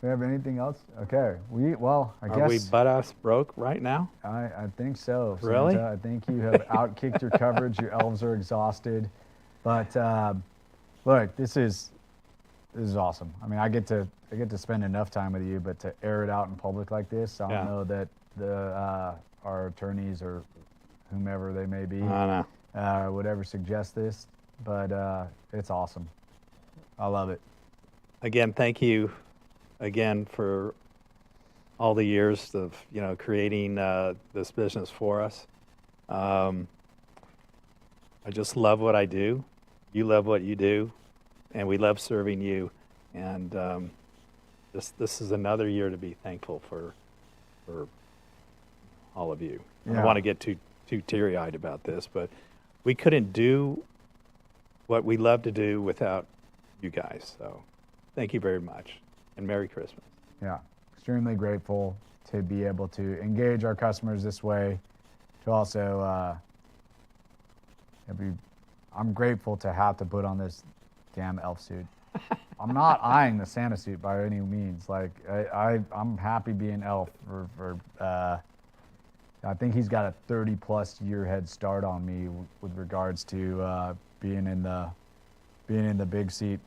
have anything else? Okay, I guess. Are we butt-ass broke right now? I think so. Really? Santa. I think you have outkicked your coverage. Your elves are exhausted. But look, this is this is awesome. I mean, I get to spend enough time with you, but to air it out in public like this, I don't know that our attorneys or whomever they may be would ever suggest this, but it's awesome. I love it. Again, thank you again for all the years of creating this business for us. I just love what I do. You love what you do, and we love serving you. And this is another year to be thankful for all of you. I don't want to get too teary-eyed about this, but we couldn't do what we love to do without you guys. So thank you very much, and Merry Christmas. Yeah, extremely grateful to be able to engage our customers this way, to also I'm grateful to have to put on this damn elf suit. I'm not eyeing the Santa suit by any means. Like I'm happy being elf for I think he's got a 30+ year head start on me with regards to being in the big seat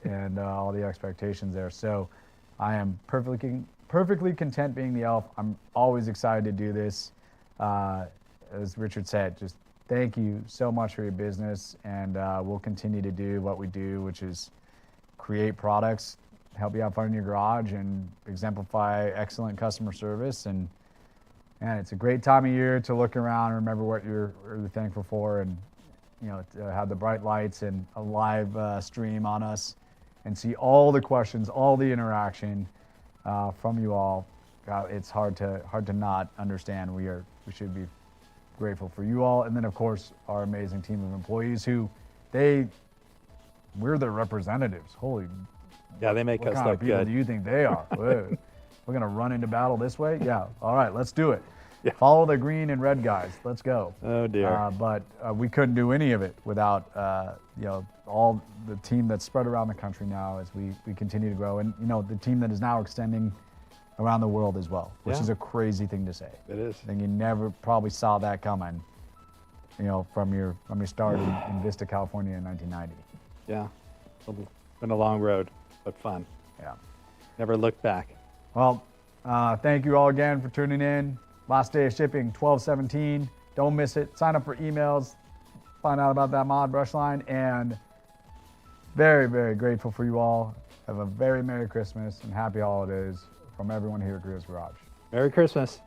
and all the expectations there. So I am perfectly content being the elf. I'm always excited to do this. As Richard said, just thank you so much for your business, and we'll continue to do what we do, which is create products, help you have fun in your garage, and exemplify excellent customer service. And it's a great time of year to look around and remember what you're really thankful for, and to have the bright lights and a live stream on us, and see all the questions, all the interaction from you all. It's hard to not understand. We should be grateful for you all, and then of course our amazing team of employees we're their representatives. Holy, they make what us kind look of people good. do you think they are? We're gonna run into battle this way? Yeah. All right, let's do it. Yeah. Follow the green and red guys. Let's go. Oh dear. But we couldn't do any of it without all the team that's spread around the country now as we continue to grow, and the team that is now extending around the world as well, which is a crazy thing to say. It is. I think you never probably saw that coming, from your start in Vista, California in 1990. Yeah. It's been a long road, but fun. Yeah. Never looked back. Well, thank you all again for tuning in. Last day of shipping, 12/17. Don't miss it. Sign up for emails. Find out about that mod brush line. And very, very grateful for you all. Have a very Merry Christmas and Happy Holidays from everyone here at Grio's Garage. Merry Christmas.